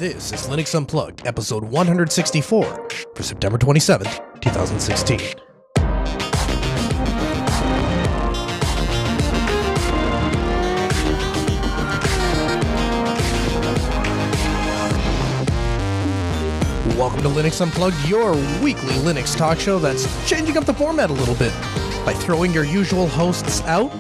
This is Linux Unplugged, episode 164 for September 27th, 2016. Welcome to Linux Unplugged, your weekly Linux talk show that's changing up the format a little bit by throwing your usual hosts out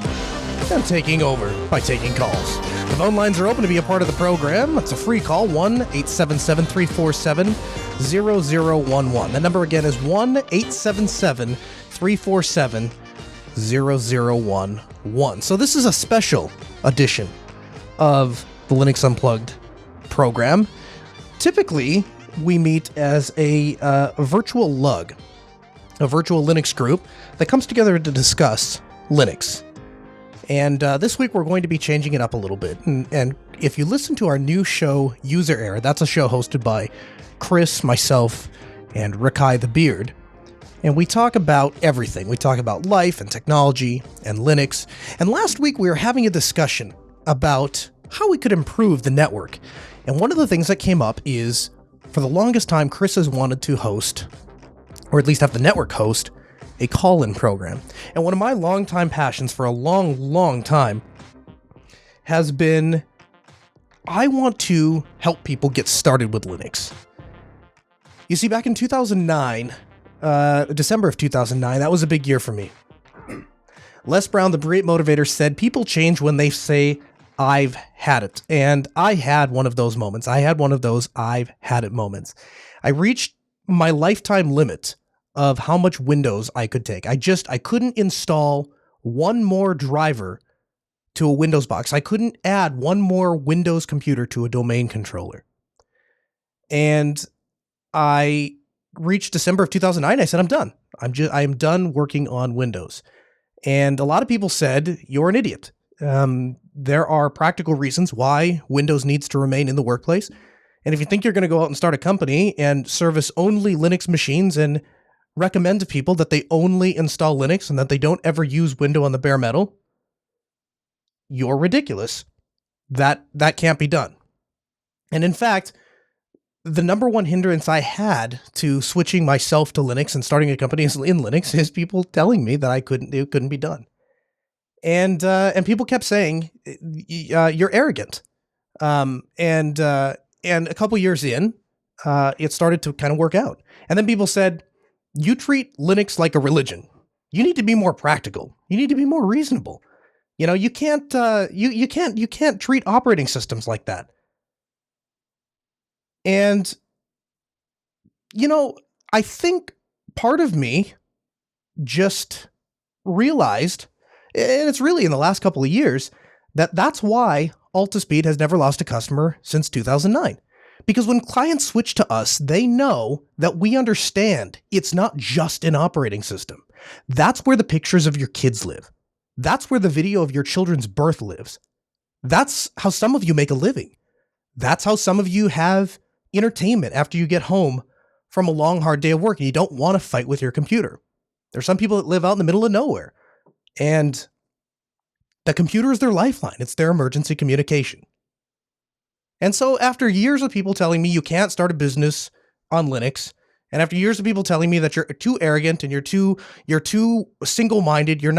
and taking over by taking calls. The phone lines are open to be a part of the program. It's a free call, 1-877-347-0011. The number again is 1-877-347-0011. So this is a special edition of the Linux Unplugged program. Typically, we meet as a virtual LUG, a virtual Linux group that comes together to discuss Linux. And this week we're going to be changing it up a little bit. And if you listen to our new show, User Error, that's a show hosted by Chris, myself, and Rikai the Beard. And we talk about everything. We talk about life and technology and Linux. And last week we were having a discussion about how we could improve the network. And one of the things that came up is, for the longest time, Chris has wanted to host, or at least have the network host, a call-in program. And one of my longtime passions for a long time has been, I want to help people get started with Linux. You see, back in 2009, December of 2009, that was a big year for me. Les Brown, the great motivator, said, people change when they say, I've had it. And I had one of those moments. I had one of those I've had it moments. I reached my lifetime limit of how much Windows I could take. I couldn't install one more driver to a Windows box. I couldn't add one more Windows computer to a domain controller. And I reached December of 2009. I said, I'm done. I am done working on Windows. And a lot of people said, you're an idiot. There are practical reasons why Windows needs to remain in the workplace. And if you think you're going to go out and start a company and service only Linux machines and recommend to people that they only install Linux and that they don't ever use Windows on the bare metal, you're ridiculous. That can't be done. And in fact, the number one hindrance I had to switching myself to Linux and starting a company in Linux is people telling me that it couldn't be done. And people kept saying, you're arrogant. And a couple years in, it started to kind of work out. And then people said, you treat Linux like a religion. You need to be more practical. You need to be more reasonable. You know, you can't treat operating systems like that. And, you know, I think part of me just realized, and it's really in the last couple of years, that's why Altispeed has never lost a customer since 2009. Because when clients switch to us, they know that we understand it's not just an operating system. That's where the pictures of your kids live. That's where the video of your children's birth lives. That's how some of you make a living. That's how some of you have entertainment after you get home from a long, hard day of work and you don't want to fight with your computer. There's some people that live out in the middle of nowhere, and the computer is their lifeline. It's their emergency communication. And so after years of people telling me you can't start a business on Linux, and after years of people telling me that you're too arrogant and you're too single-minded, you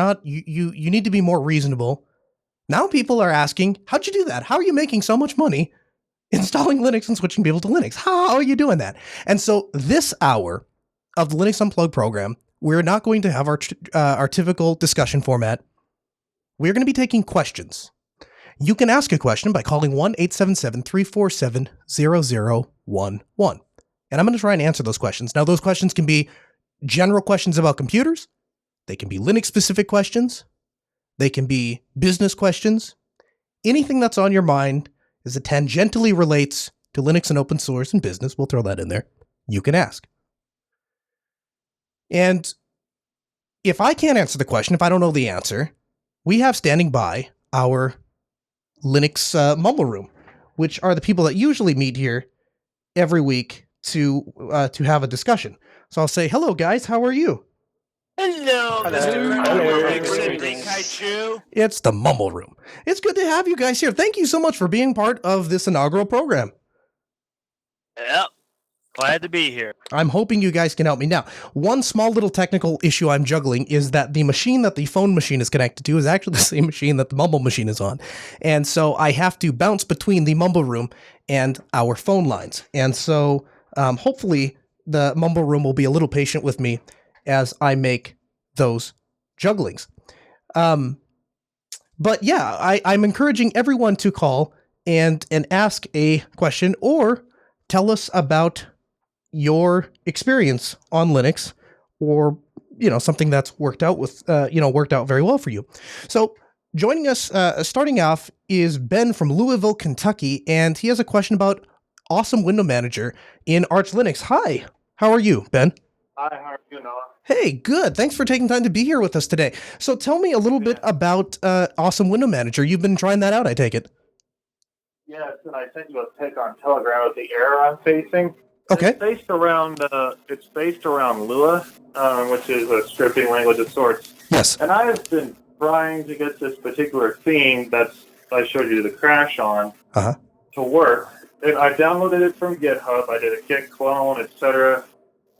need to be more reasonable, now people are asking, how'd you do that? How are you making so much money installing Linux and switching people to Linux? How are you doing that? And so this hour of the Linux Unplugged program, we're not going to have our typical discussion format. We're going to be taking questions. You can ask a question by calling 1-877-347-0011. And I'm going to try and answer those questions. Now, those questions can be general questions about computers. They can be Linux-specific questions. They can be business questions. Anything that's on your mind is that tangentially relates to Linux and open source and business. We'll throw that in there. You can ask. And if I can't answer the question, if I don't know the answer, we have standing by our Linux Mumble Room, which are the people that usually meet here every week to have a discussion. So I'll say, hello, guys. How are you? Hello, Mr. Kaiju. It's the Mumble Room. It's good to have you guys here. Thank you so much for being part of this inaugural program. Yep. Glad to be here. I'm hoping you guys can help me. Now, one small little technical issue I'm juggling is that the machine that the phone machine is connected to is actually the same machine that the Mumble machine is on. And so I have to bounce between the Mumble room and our phone lines. And so hopefully the Mumble room will be a little patient with me as I make those jugglings. But yeah, I'm encouraging everyone to call and ask a question or tell us about your experience on Linux, or something that's worked out very well for you. So joining us, starting off, is Ben from Louisville, Kentucky, and he has a question about Awesome Window Manager in Arch Linux. Hi, how are you, Ben? Hi, how are you, Noah? Hey, good. Thanks for taking time to be here with us today. So tell me a little bit about Awesome Window Manager. You've been trying that out, I take it. Yes, and I sent you a pic on Telegram of the error I'm facing. Okay. It's based around Lua, which is a scripting language of sorts. Yes. And I have been trying to get this particular theme I showed you the crash on to work. And I downloaded it from GitHub. I did a git clone, etc.,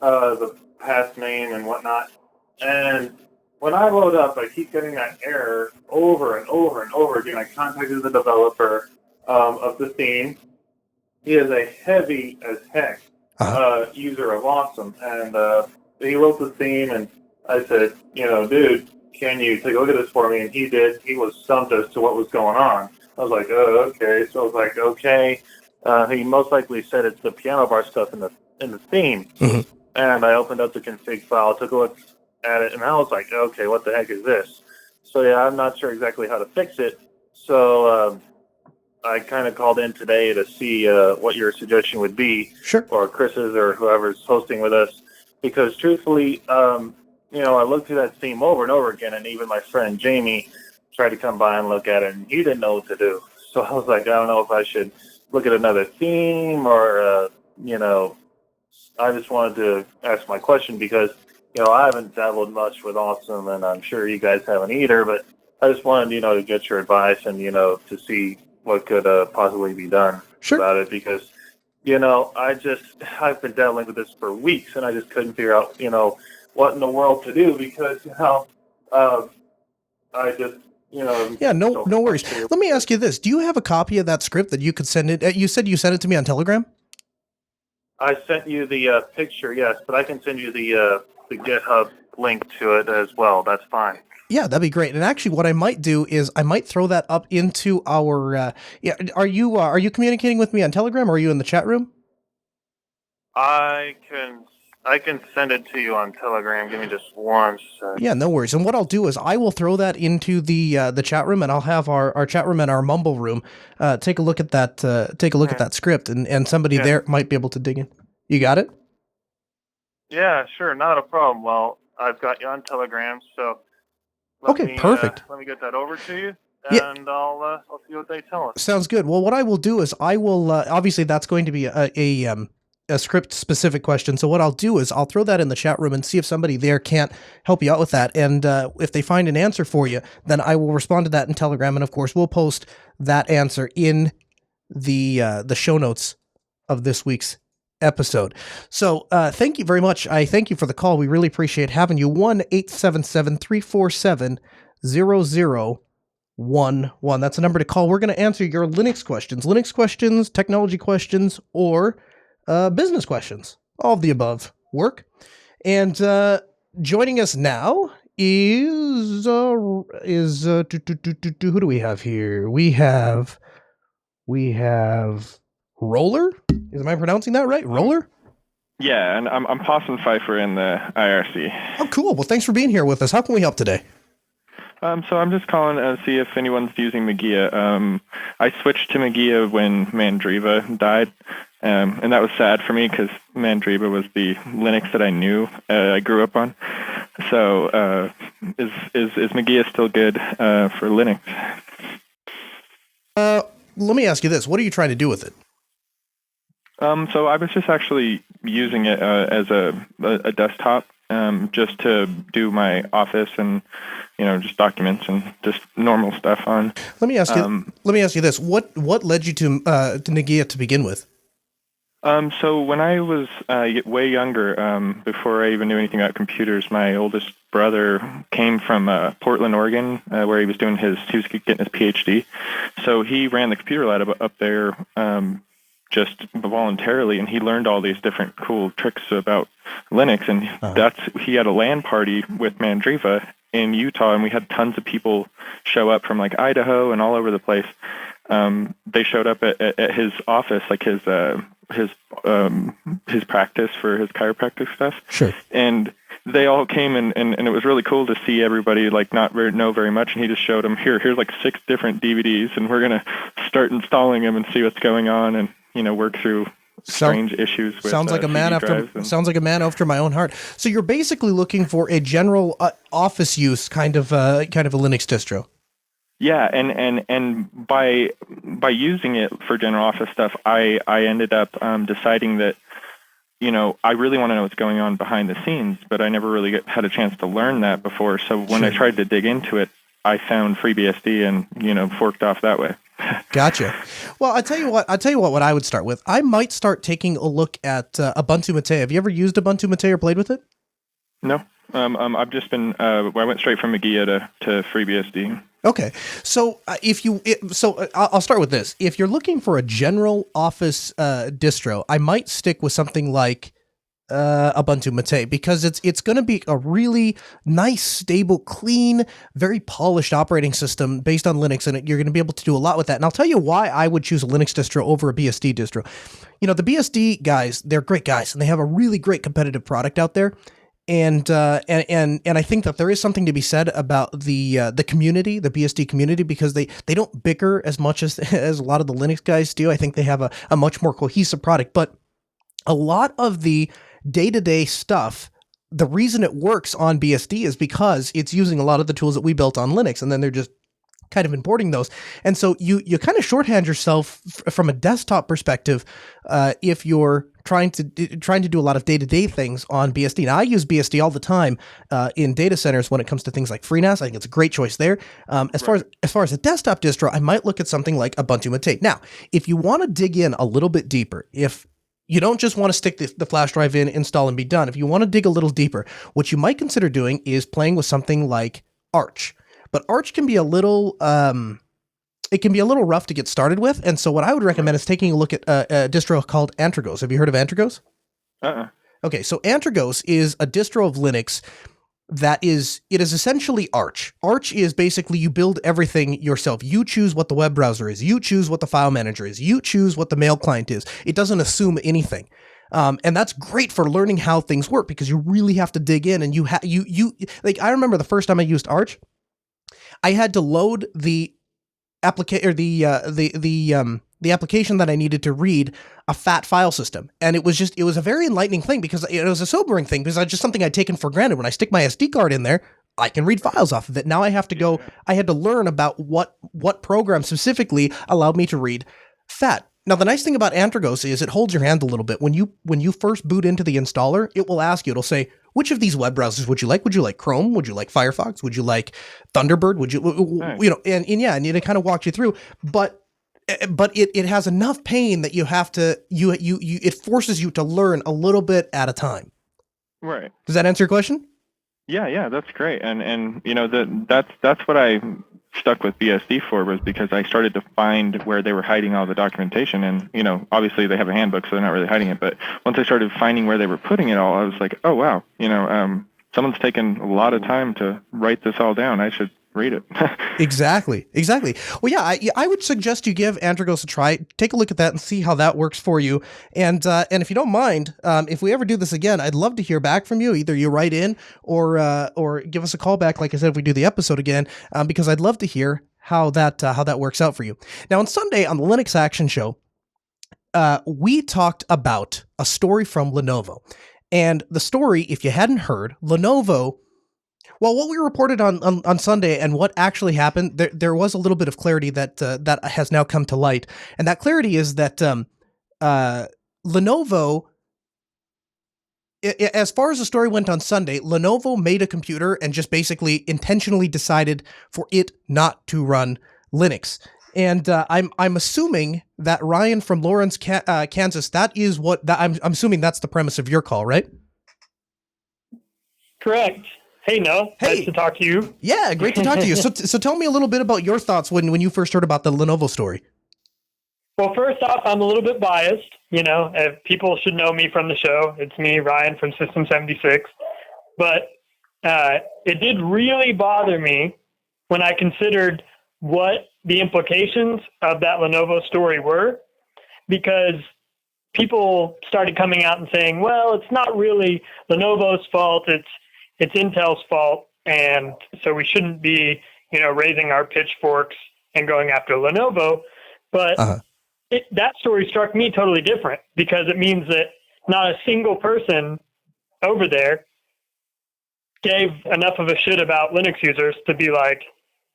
the path name and whatnot. And when I load up, I keep getting that error over and over and over again. I contacted the developer of the theme. He is a heavy as heck user of Awesome, and he wrote the theme, and I said, dude, can you take a look at this for me? And he did. He was stumped as to what was going on. I was like, oh, okay. So I was like, okay. He most likely said it's the piano bar stuff in the theme. Mm-hmm. And I opened up the config file, took a look at it, and I was like, okay, what the heck is this? So yeah, I'm not sure exactly how to fix it. So I kind of called in today to see what your suggestion would be, sure, or Chris's or whoever's hosting with us, because truthfully, I looked through that theme over and over again, and even my friend Jamie tried to come by and look at it, and he didn't know what to do. So I was like, I don't know if I should look at another theme or, I just wanted to ask my question because, I haven't dabbled much with Awesome, and I'm sure you guys haven't either, but I just wanted, to get your advice and, to see what could possibly be done about it, because, I've been dabbling with this for weeks, and I just couldn't figure out, what in the world to do, because, I just, Yeah, no worries. Let me ask you this. Do you have a copy of that script that you could send it? You said you sent it to me on Telegram? I sent you the picture, yes, but I can send you the GitHub link to it as well. That's fine. Yeah, that'd be great. And actually, what I might do is I might throw that up into our. Are you communicating with me on Telegram, or are you in the chat room? I can send it to you on Telegram. Give me just one second. Yeah, no worries. And what I'll do is I will throw that into the chat room, and I'll have our chat room and our Mumble room take a look at that. Take a look at that script, and somebody there might be able to dig in. You got it? Yeah, sure, not a problem. Well, I've got you on Telegram, so perfect. Let me get that over to you, and I'll see what they tell us. Sounds good. Well, what I will do is I will obviously that's going to be a script specific question. So what I'll do is I'll throw that in the chat room and see if somebody there can't help you out with that. And if they find an answer for you, then I will respond to that in Telegram. And of course, we'll post that answer in the show notes of this week's episode. So thank you very much. I thank you for the call. We really appreciate having you. 1-877-347-0011. That's a number to call. We're going to answer your Linux questions, technology questions, or business questions. All of the above work. And joining us now is who do we have here? We have Roller. Am I pronouncing that right? Roller? Yeah, and I'm Possum Pfeiffer in the IRC. Oh, cool. Well, thanks for being here with us. How can we help today? So I'm just calling to see if anyone's using Magia. I switched to Magia when Mandriva died, and that was sad for me because Mandriva was the Linux that I knew, I grew up on. So is Magia still good for Linux? Let me ask you this. What are you trying to do with it? So I was just actually using it as a desktop, just to do my office and just documents and just normal stuff on. Let me ask you this: what led you to Nagia to begin with? So when I was way younger, before I even knew anything about computers, my oldest brother came from Portland, Oregon, where he was getting his PhD. So he ran the computer lab up there just voluntarily, and he learned all these different cool tricks about Linux. And he had a LAN party with Mandriva in Utah, and we had tons of people show up from like Idaho and all over the place. They showed up at his office, like his practice for his chiropractic stuff. Sure. And they all came and it was really cool to see everybody like not know very much. And he just showed them here's like 6 different DVDs, and we're going to start installing them and see what's going on, and, work through strange issues with sounds like a man after my own heart. So you're basically looking for a general office use kind of a Linux distro. Yeah, and by using it for general office stuff, I ended up deciding that, I really want to know what's going on behind the scenes, but I never really had a chance to learn that before. So when I tried to dig into it, I found FreeBSD and, forked off that way. Gotcha. Well, I'll tell you what I would start with. I might start taking a look at Ubuntu Mate. Have you ever used Ubuntu Mate or played with it? No. I've just been, I went straight from Magia to FreeBSD. Okay. So I'll start with this. If you're looking for a general office distro, I might stick with something like Ubuntu Mate, because it's going to be a really nice, stable, clean, very polished operating system based on Linux, and you're going to be able to do a lot with that. And I'll tell you why I would choose a Linux distro over a BSD distro. The BSD guys, they're great guys, and they have a really great competitive product out there. And I think that there is something to be said about the community, the BSD community, because they don't bicker as much as a lot of the Linux guys do. I think they have a much more cohesive product, but a lot of the day-to-day stuff, the reason it works on BSD is because it's using a lot of the tools that we built on Linux, and then they're just kind of importing those. And so you kind of shorthand yourself from a desktop perspective if you're trying to do a lot of day-to-day things on BSD. Now, I use BSD all the time in data centers when it comes to things like FreeNAS. I think it's a great choice there. As far as a desktop distro, I might look at something like Ubuntu Mate. Now, if you want to dig in a little bit deeper, if you don't just want to stick the flash drive in, install, and be done. If you want to dig a little deeper, what you might consider doing is playing with something like Arch. But Arch can be a little rough to get started with. And so what I would recommend is taking a look at a distro called Antergos. Have you heard of Antergos? Okay, so Antergos is a distro of Linux it is essentially Arch. Arch is basically you build everything yourself. You choose what the web browser is. You choose what the file manager is. You choose what the mail client is. It doesn't assume anything. And that's great for learning how things work, because you really have to dig in, and like, I remember the first time I used Arch, I had to load the application or the application that I needed to read a fat file system. And it was a very enlightening thing, because it was a sobering thing, because it's just something I'd taken for granted. When I stick my SD card in there, I can read files off of it. Now I have to go, I had to learn about what program specifically allowed me to read fat. Now, the nice thing about Antergos is it holds your hand a little bit. When you first boot into the installer, it will ask you, it'll say, which of these web browsers would you like? Would you like Chrome? Would you like Firefox? Would you like Thunderbird? Would you, and it kind of walks you through, but it has enough pain that you have to, it forces you to learn a little bit at a time. Right. Does that answer your question? Yeah, that's great. And that's what I stuck with BSD for, was because I started to find where they were hiding all the documentation. And, obviously they have a handbook, so they're not really hiding it. But once I started finding where they were putting it all, I was like, oh, wow, someone's taken a lot of time to write this all down. I should read it. Exactly. Well, yeah, I would suggest you give Antergos a try. Take a look at that and see how that works for you. And if you don't mind, if we ever do this again, I'd love to hear back from you. Either you write in or give us a call back, like I said, if we do the episode again, because I'd love to hear how that works out for you. Now, on Sunday on the Linux Action Show, we talked about a story from Lenovo. And the story, if you hadn't heard, Lenovo, well, what we reported on Sunday and what actually happened, there was a little bit of clarity that has now come to light. And that clarity is that Lenovo, as far as the story went on Sunday, Lenovo made a computer and just basically intentionally decided for it not to run Linux. And I'm assuming that Ryan from Lawrence, Kansas. That is I'm assuming that's the premise of your call, right? Correct. Hey, Noah. Hey. Nice to talk to you. Yeah, great to talk to you. So tell me a little bit about your thoughts when you first heard about the Lenovo story. Well, first off, I'm a little bit biased. People should know me from the show. It's me, Ryan from System 76. But it did really bother me when I considered what the implications of that Lenovo story were, because people started coming out and saying, well, it's not really Lenovo's fault. It's Intel's fault. And so we shouldn't be, raising our pitchforks and going after Lenovo. But that story struck me totally different, because it means that not a single person over there gave enough of a shit about Linux users to be like,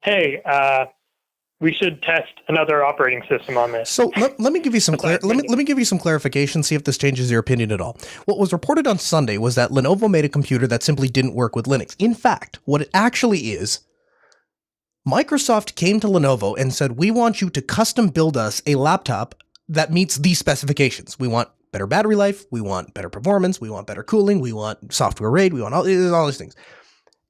hey, we should test another operating system on this. So let me give you some let me give you some clarification, see if this changes your opinion at all. What was reported on Sunday was that Lenovo made a computer that simply didn't work with Linux. In fact, what it actually is, Microsoft came to Lenovo and said, we want you to custom build us a laptop that meets these specifications. We want better battery life, we want better performance, we want better cooling, we want software RAID, we want all these things.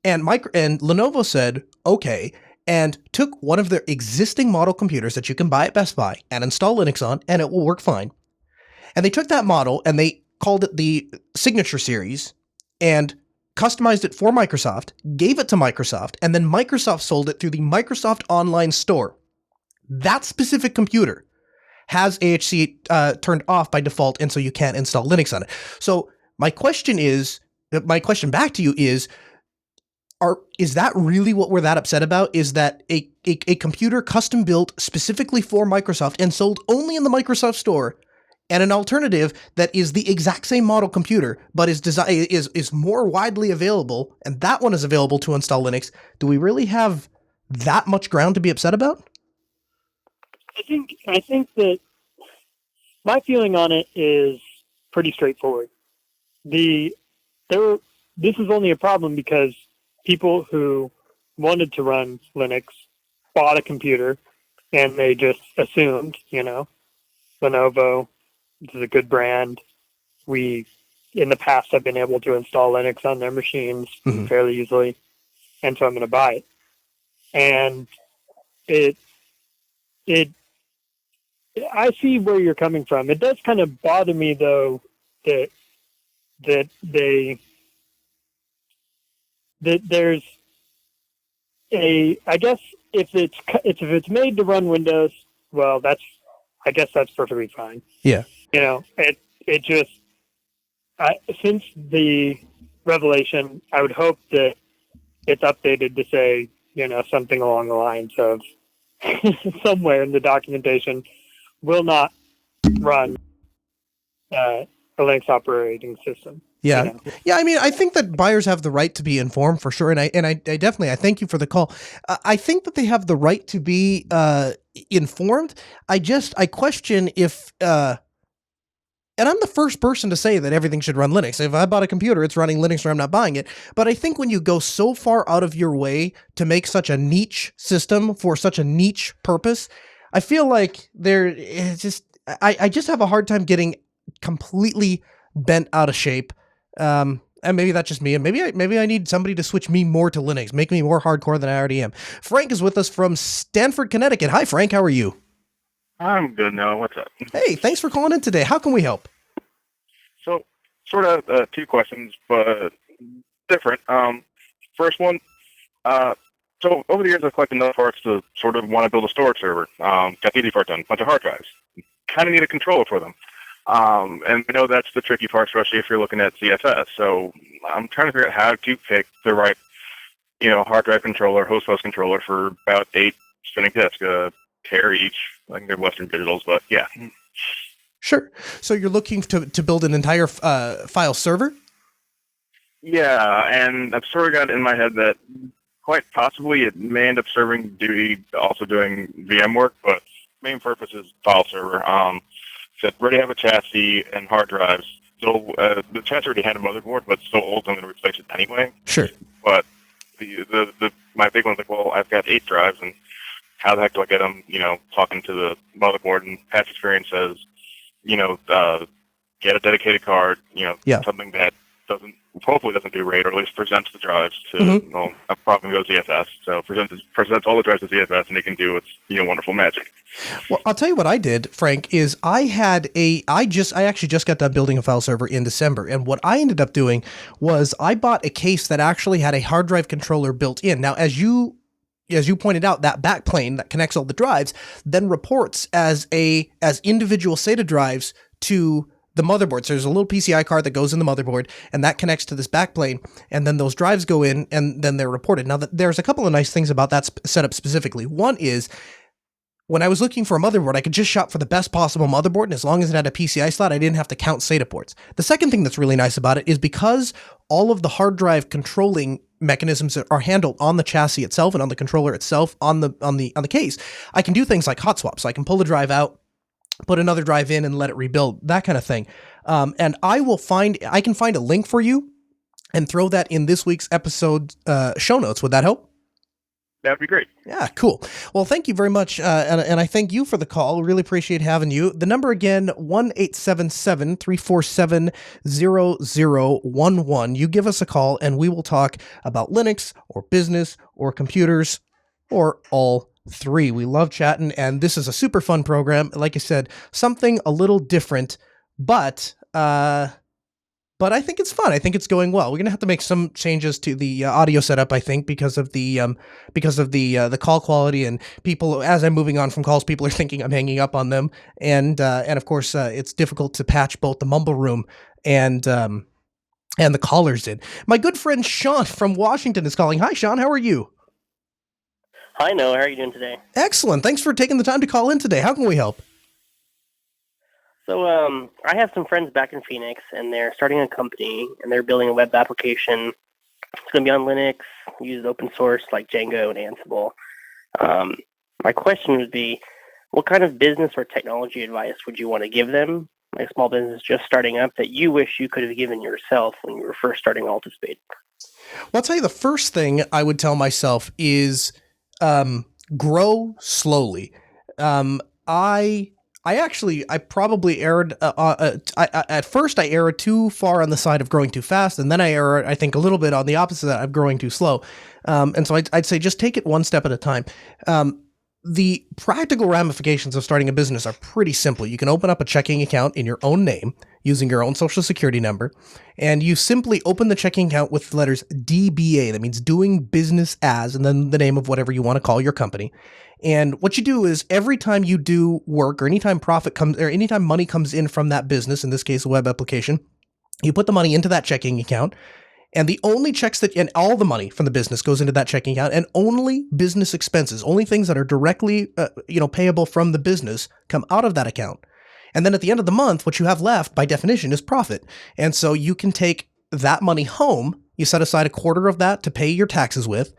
And Lenovo said, okay, and took one of their existing model computers that you can buy at Best Buy and install Linux on, and it will work fine. And they took that model and they called it the Signature Series and customized it for Microsoft, gave it to Microsoft, and then Microsoft sold it through the Microsoft Online Store. That specific computer has AHC turned off by default, and so you can't install Linux on it. So my question back to you is that really what we're that upset about? Is that a computer custom built specifically for Microsoft and sold only in the Microsoft Store, and an alternative that is the exact same model computer but is more widely available, and that one is available to install Linux? Do we really have that much ground to be upset about? I think that my feeling on it is pretty straightforward. This is only a problem because people who wanted to run Linux bought a computer and they just assumed, Lenovo, this is a good brand. We, in the past, have been able to install Linux on their machines fairly easily, and so I'm going to buy it. And I see where you're coming from. It does kind of bother me, though, that there's I guess if it's made to run Windows, well, that's perfectly fine. Yeah. It just since the revelation, I would hope that it's updated to say, something along the lines of somewhere in the documentation, will not run a Linux operating system. Yeah. Yeah. I mean, I think that buyers have the right to be informed for sure. And I definitely, I thank you for the call. I think that they have the right to be informed. I question if, and I'm the first person to say that everything should run Linux. If I bought a computer, it's running Linux or I'm not buying it. But I think when you go so far out of your way to make such a niche system for such a niche purpose, I feel like I just have a hard time getting completely bent out of shape. And maybe that's just me. And maybe I need somebody to switch me more to Linux, make me more hardcore than I already am. Frank is with us from Stanford, Connecticut. Hi, Frank. How are you? I'm good now. What's up? Hey, thanks for calling in today. How can we help? So, sort of two questions, but different. First one, so over the years I've collected enough parts to sort of want to build a storage server. Got the easy part done, bunch of hard drives. Kind of need a controller for them. And I know that's the tricky part, especially if you're looking at CFS. So I'm trying to figure out how to pick the right, hard drive controller, host controller for about 8 spinning disks, pair each. I think they're Western Digitals, but yeah. Sure. So you're looking to build an entire file server? Yeah, and I've sort of got in my head that quite possibly it may end up serving duty, also doing VM work, but main purpose is file server. So already have a chassis and hard drives. So the chassis already had a motherboard, but it's so old I'm going to replace it anyway. Sure. But my big one's like, well, I've got 8 drives, and how the heck do I get them, talking to the motherboard, and past experience says, get a dedicated card, something that hopefully doesn't do RAID, or at least presents the drives to, a problem goes ZFS. So presents all the drives to ZFS, and it can do its, wonderful magic. Well, I'll tell you what I did, Frank, is I actually just got done building a file server in December. And what I ended up doing was I bought a case that actually had a hard drive controller built in. Now, as you pointed out, that backplane that connects all the drives then reports as individual SATA drives to the motherboard. So there's a little PCI card that goes in the motherboard, and that connects to this backplane, and then those drives go in, and then they're reported. Now, there's a couple of nice things about that setup specifically. One is, when I was looking for a motherboard, I could just shop for the best possible motherboard, and as long as it had a PCI slot, I didn't have to count SATA ports. The second thing that's really nice about it is because all of the hard drive controlling mechanisms are handled on the chassis itself and on the controller itself on the case, I can do things like hot swap. So I can pull the drive out, put another drive in, and let it rebuild, that kind of thing. And I can find a link for you and throw that in this week's episode show notes. Would that help? That'd be great. Yeah, cool. Well, thank you very much, and I thank you for the call. Really appreciate having you. The number again, 1-877-347-0011. You give us a call, and we will talk about Linux or business or computers or all three. We love chatting, and this is a super fun program. Like I said, something a little different, but I think it's fun. I think it's going well. We're gonna have to make some changes to the audio setup, I think, because of the call quality, and people, as I'm moving on from calls, people are thinking I'm hanging up on them, and of course it's difficult to patch both the mumble room and the callers in. My good friend Sean from Washington is calling. Hi, Sean. How are you? Hi, Noah. How are you doing today? Excellent. Thanks for taking the time to call in today. How can we help? So, I have some friends back in Phoenix, and they're starting a company, and they're building a web application. It's going to be on Linux, use open source like Django and Ansible. My question would be, what kind of business or technology advice would you want to give them, like a small business just starting up, that you wish you could have given yourself when you were first starting Altispeed? Well, I'll tell you, the first thing I would tell myself is grow slowly. I probably erred. At first, I erred too far on the side of growing too fast, and then I erred, I think, a little bit on the opposite of growing too slow. And so I'd say just take it one step at a time. The practical ramifications of starting a business are pretty simple. You can open up a checking account in your own name using your own social security number, and you simply open the checking account with the letters DBA. That means doing business as, and then the name of whatever you want to call your company. And what you do is every time you do work, or anytime profit comes, or anytime money comes in from that business, in this case, a web application, you put the money into that checking account, and the only checks and all the money from the business goes into that checking account, and only business expenses, only things that are directly, payable from the business come out of that account. And then at the end of the month, what you have left by definition is profit. And so you can take that money home, you set aside a quarter of that to pay your taxes with,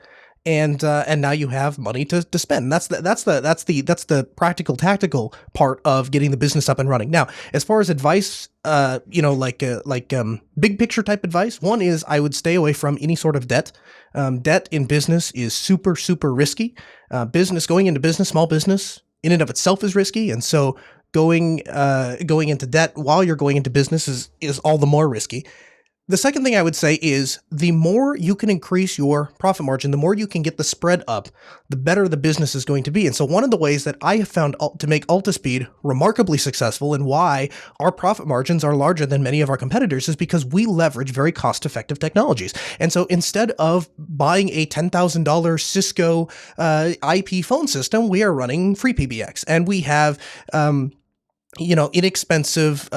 and now you have money to spend. That's the practical, tactical part of getting the business up and running. Now, as far as advice, big picture type advice, one is I would stay away from any sort of debt. Debt in business is super, super risky. Going into business, small business, in and of itself is risky, and so going into debt while you're going into business is all the more risky. The second thing I would say is the more you can increase your profit margin, the more you can get the spread up, the better the business is going to be. And so one of the ways that I have found to make Altispeed remarkably successful, and why our profit margins are larger than many of our competitors, is because we leverage very cost-effective technologies. And so instead of buying a $10,000 Cisco IP phone system, we are running FreePBX, and we have inexpensive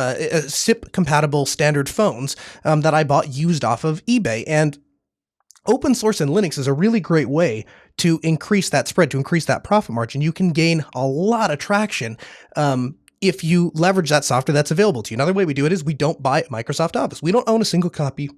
SIP-compatible standard phones that I bought used off of eBay. And open source in Linux is a really great way to increase that spread, to increase that profit margin. You can gain a lot of traction if you leverage that software that's available to you. Another way we do it is we don't buy Microsoft Office. We don't own a single copy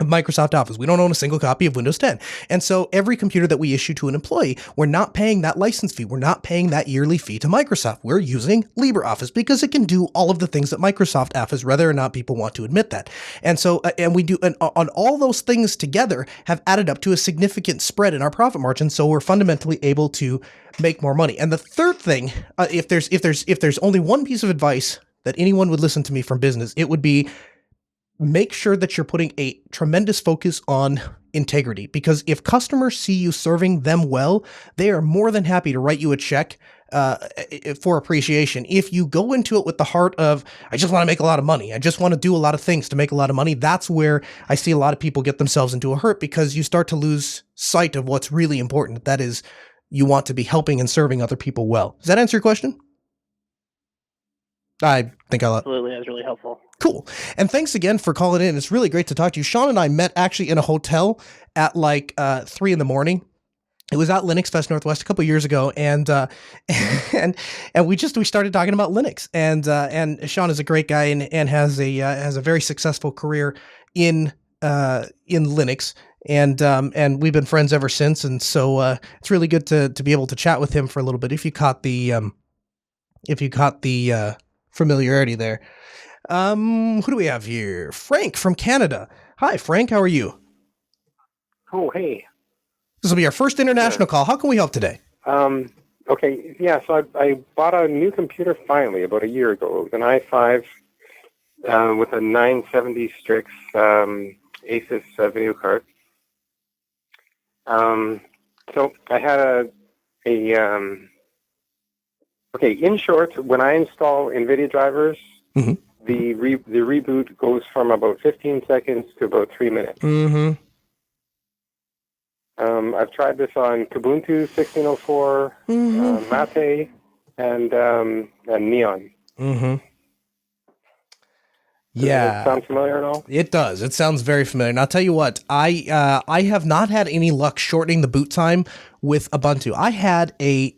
of Microsoft Office. We don't own a single copy of Windows 10. And so every computer that we issue to an employee, we're not paying that license fee. We're not paying that yearly fee to Microsoft. We're using LibreOffice because it can do all of the things that Microsoft offers, whether or not people want to admit that. And so, and we do, and on all those things together have added up to a significant spread in our profit margin. So we're fundamentally able to make more money. And the third thing, if there's only one piece of advice that anyone would listen to me from business, it would be make sure that you're putting a tremendous focus on integrity, because if customers see you serving them well, they are more than happy to write you a check for appreciation. If you go into it with the heart of, I just want to make a lot of money, I just want to do a lot of things to make a lot of money, that's where I see a lot of people get themselves into a hurt, because you start to lose sight of what's really important. That is, you want to be helping and serving other people well. Does that answer your question? I think I'll... Absolutely, that was really helpful. Cool. And thanks again for calling in. It's really great to talk to you. Sean and I met actually in a hotel at like 3 a.m. It was at Linux Fest Northwest a couple of years ago, and we started talking about Linux. And Sean is a great guy and has a very successful career in Linux. And we've been friends ever since. And so it's really good to be able to chat with him for a little bit. If you caught the familiarity there. Who do we have here? Frank from Canada. Hi, Frank. How are you? Oh, hey. This will be our first international call. How can we help today? Okay. Yeah. So I bought a new computer finally about a year ago. It was an i5 with a 970 Strix Asus video card. So I had okay. In short, when I install NVIDIA drivers, mm-hmm. the reboot goes from about 15 seconds to about 3 minutes. Mm-hmm. I've tried this on Kubuntu 1604, mm-hmm. Mate, and Neon. Mm-hmm. Yeah. Does it sound familiar at all? It does. It sounds very familiar. And I'll tell you what, I have not had any luck shortening the boot time with Ubuntu. I had a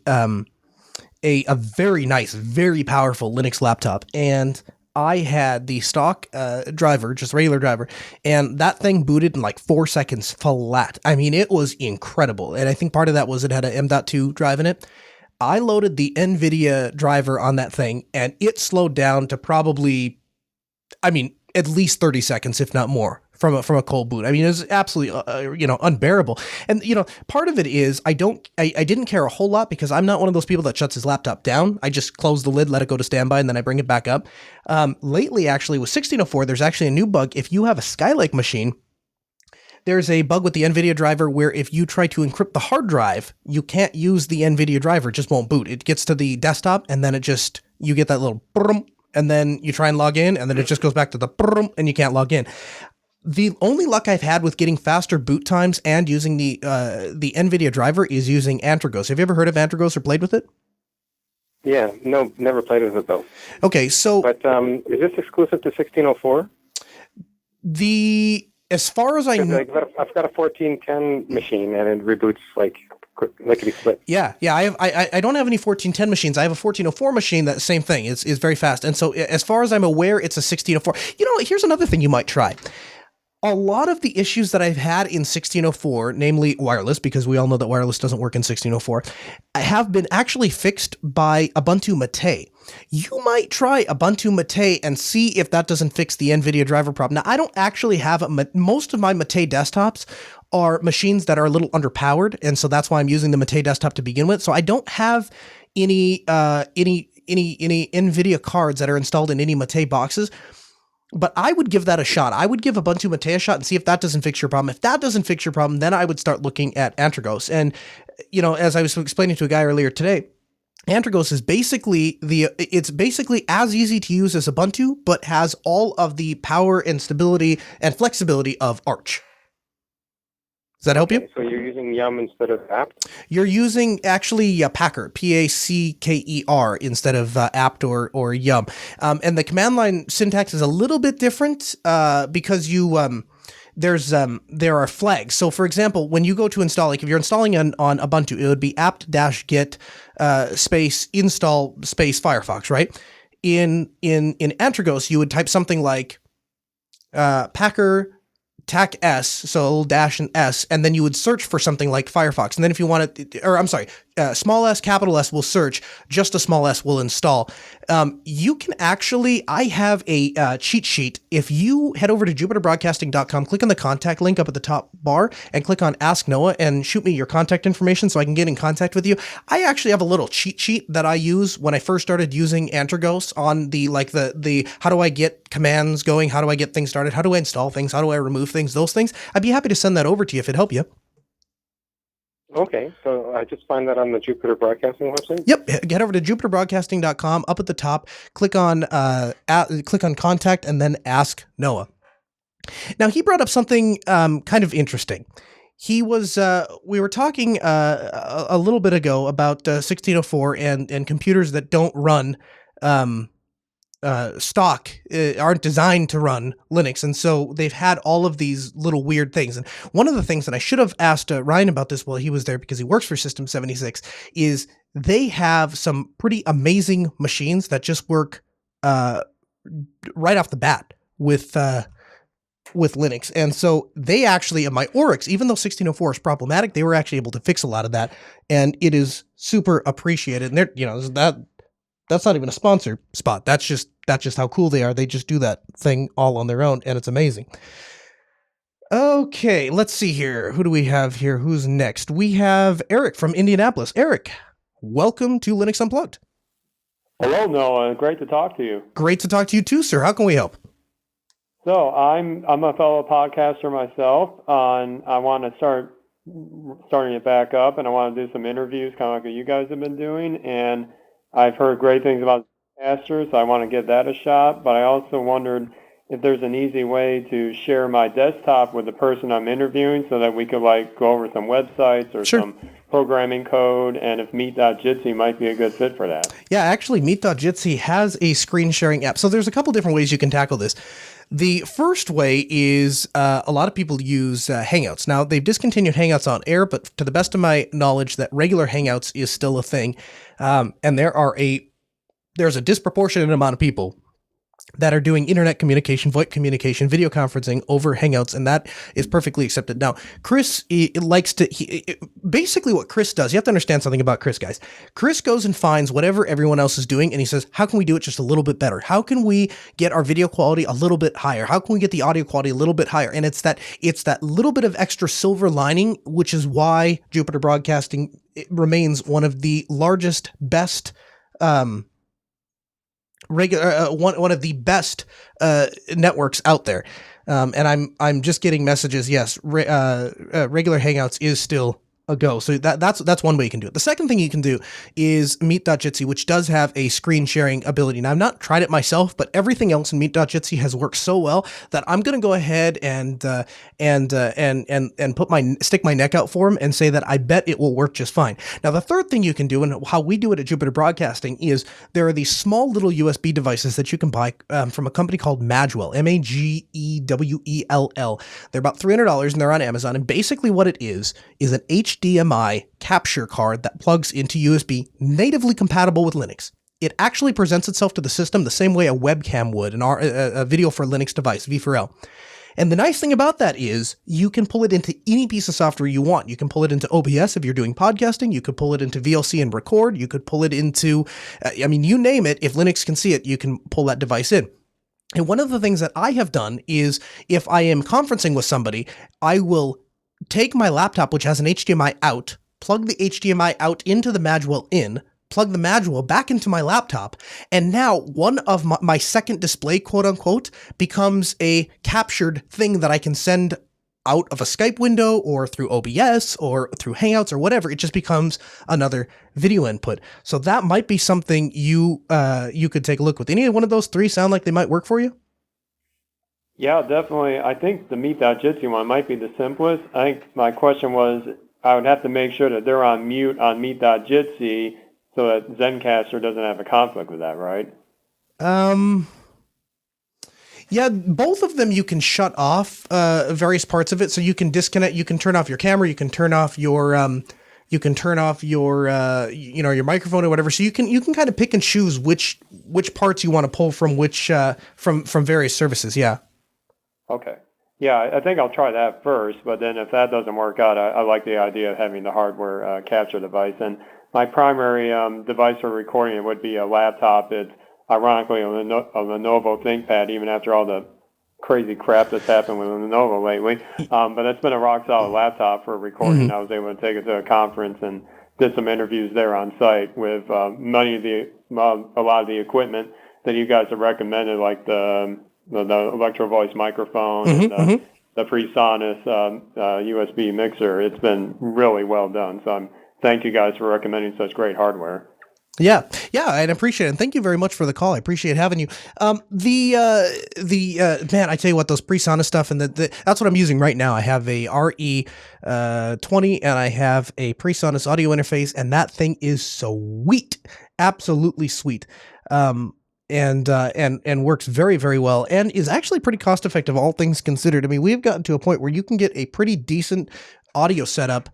very nice, very powerful Linux laptop, and I had the stock driver, just regular driver, and that thing booted in like 4 seconds flat. I mean, it was incredible. And I think part of that was it had an M.2 drive in it. I loaded the Nvidia driver on that thing, and it slowed down to probably, I mean, at least 30 seconds, if not more, from a cold boot. I mean, it was absolutely, unbearable. And, part of it is I didn't care a whole lot because I'm not one of those people that shuts his laptop down. I just close the lid, let it go to standby, and then I bring it back up. Lately, actually, with 1604, there's actually a new bug. If you have a Skylake machine, there's a bug with the NVIDIA driver where if you try to encrypt the hard drive, you can't use the NVIDIA driver. It just won't boot. It gets to the desktop, and then you get that little brum, and then you try and log in, and then it just goes back to the brum, and you can't log in. The only luck I've had with getting faster boot times and using the NVIDIA driver is using Antergos. Have you ever heard of Antergos or played with it? Yeah, no, never played with it though. Okay, so... But is this exclusive to 1604? As far as I know... I've got a 1410 machine and it reboots like lickety split. Yeah. I don't have any 1410 machines. I have a 1404 machine. That same thing. It's very fast. And so as far as I'm aware, it's a 1604. Here's another thing you might try. A lot of the issues that I've had in 1604, namely wireless, because we all know that wireless doesn't work in 1604, have been actually fixed by Ubuntu Mate. You might try Ubuntu Mate and see if that doesn't fix the NVIDIA driver problem. Now, I don't actually have most of my Mate desktops are machines that are a little underpowered, and so that's why I'm using the Mate desktop to begin with. So I don't have any NVIDIA cards that are installed in any Mate boxes. But I would give that a shot. I would give Ubuntu Mate a shot and see if that doesn't fix your problem. If that doesn't fix your problem, then I would start looking at Antergos. And, as I was explaining to a guy earlier today, Antergos is basically as easy to use as Ubuntu, but has all of the power and stability and flexibility of Arch. Does that help you? So you're using Yum instead of apt? You're using actually Packer, Packer, instead of apt or Yum. And the command line syntax is a little bit different because there are flags. So for example, when you go to install, like if you're installing on Ubuntu, it would be apt-get space install space Firefox, right? In Antergos, you would type something like Packer tack S, so a little dash and S, and then you would search for something like Firefox. And then if you want it, or I'm sorry, small s, capital S will search, just a small s will install. You can actually, I have a cheat sheet. If you head over to jupiterbroadcasting.com, click on the contact link up at the top bar and click on Ask Noah and shoot me your contact information so I can get in contact with you. I actually have a little cheat sheet that I use when I first started using Antergos on the how do I get commands going? How do I get things started? How do I install things? How do I remove things? Those things. I'd be happy to send that over to you if it'd help you. Okay, so I just find that on the Jupiter Broadcasting website? Yep, head over to jupiterbroadcasting.com. Up at the top, click on contact and then Ask Noah. Now, he brought up something kind of interesting. He was, we were talking a little bit ago about 1604 and computers that don't run stock, aren't designed to run Linux. And so they've had all of these little weird things. And one of the things that I should have asked Ryan about this while he was there, because he works for System 76, is they have some pretty amazing machines that just work right off the bat with Linux. And so they actually, in my Oryx, even though 1604 is problematic, they were actually able to fix a lot of that. And it is super appreciated. And they're, that's not even a sponsor spot. That's just how cool they are. They just do that thing all on their own, and it's amazing. Okay, let's see here. Who do we have here? Who's next? We have Eric from Indianapolis. Eric, welcome to Linux Unplugged. Hello, Noah. Great to talk to you. Great to talk to you too, sir. How can we help? So I'm a fellow podcaster myself. I want to starting it back up, and I want to do some interviews, kind of like what you guys have been doing. And I've heard great things about Astros, so I want to give that a shot. But I also wondered if there's an easy way to share my desktop with the person I'm interviewing so that we could go over some websites or some programming code, and if Meet.Jitsi might be a good fit for that. Yeah, actually, Meet.Jitsi has a screen sharing app. So there's a couple different ways you can tackle this. The first way is a lot of people use Hangouts. Now, they've discontinued Hangouts on air, but to the best of my knowledge, that regular Hangouts is still a thing. And there's a disproportionate amount of people that are doing internet communication, VoIP communication, video conferencing over Hangouts, and that is perfectly accepted. Now, Chris basically what Chris does, you have to understand something about Chris, guys. Chris goes and finds whatever everyone else is doing, and he says, how can we do it just a little bit better? How can we get our video quality a little bit higher? How can we get the audio quality a little bit higher? And it's that little bit of extra silver lining, which is why Jupiter Broadcasting remains one of the largest, best one of the best networks out there, and I'm just getting messages. Yes, regular Hangouts is still a go. So that's one way you can do it. The second thing you can do is Meet.Jitsi, which does have a screen sharing ability. Now, I've not tried it myself, but everything else in Meet.Jitsi has worked so well that I'm going to go ahead and stick my neck out for them and say that I bet it will work just fine. Now, the third thing you can do, and how we do it at Jupiter Broadcasting, is there are these small little USB devices that you can buy from a company called Magwell, Magewell. They're about $300 and they're on Amazon. And basically what it is an HDMI capture card that plugs into USB, natively compatible with Linux. It actually presents itself to the system the same way a webcam would, a video for Linux device, V4L. And the nice thing about that is you can pull it into any piece of software you want. You can pull it into OBS if you're doing podcasting. You could pull it into VLC and record. You could pull it into, you name it. If Linux can see it, you can pull that device in. And one of the things that I have done is if I am conferencing with somebody, I will take my laptop, which has an HDMI out, plug the HDMI out into the Magwell in, plug the Magwell back into my laptop, and now one of my second display, quote unquote, becomes a captured thing that I can send out of a Skype window or through OBS or through Hangouts or whatever. It just becomes another video input. So that might be something you could take a look with. Any one of those three sound like they might work for you? Yeah, definitely. I think the Meet.Jitsi one might be the simplest. I think my question was I would have to make sure that they're on mute on Meet.Jitsi so that Zencastr doesn't have a conflict with that, right? Yeah, both of them you can shut off various parts of it. So you can disconnect, you can turn off your camera, you can turn off your your microphone or whatever. So you can kind of pick and choose which parts you want to pull from which from various services. Yeah. Okay. Yeah, I think I'll try that first, but then if that doesn't work out, I like the idea of having the hardware capture device. And my primary device for recording it would be a laptop. It's ironically a Lenovo ThinkPad, even after all the crazy crap that's happened with Lenovo lately. But it's been a rock solid laptop for recording. I was able to take it to a conference and did some interviews there on site with a lot of the equipment that you guys have recommended, like the Electro Voice microphone and the PreSonus USB mixer. It's been really well done. So thank you guys for recommending such great hardware. Yeah, I appreciate it. And thank you very much for the call. I appreciate having you. Man, I tell you what, those PreSonus stuff, and that's what I'm using right now. I have a RE20 and I have a PreSonus audio interface, and that thing is sweet. Absolutely sweet. And works very, very well, and is actually pretty cost effective, all things considered. I mean, we've gotten to a point where you can get a pretty decent audio setup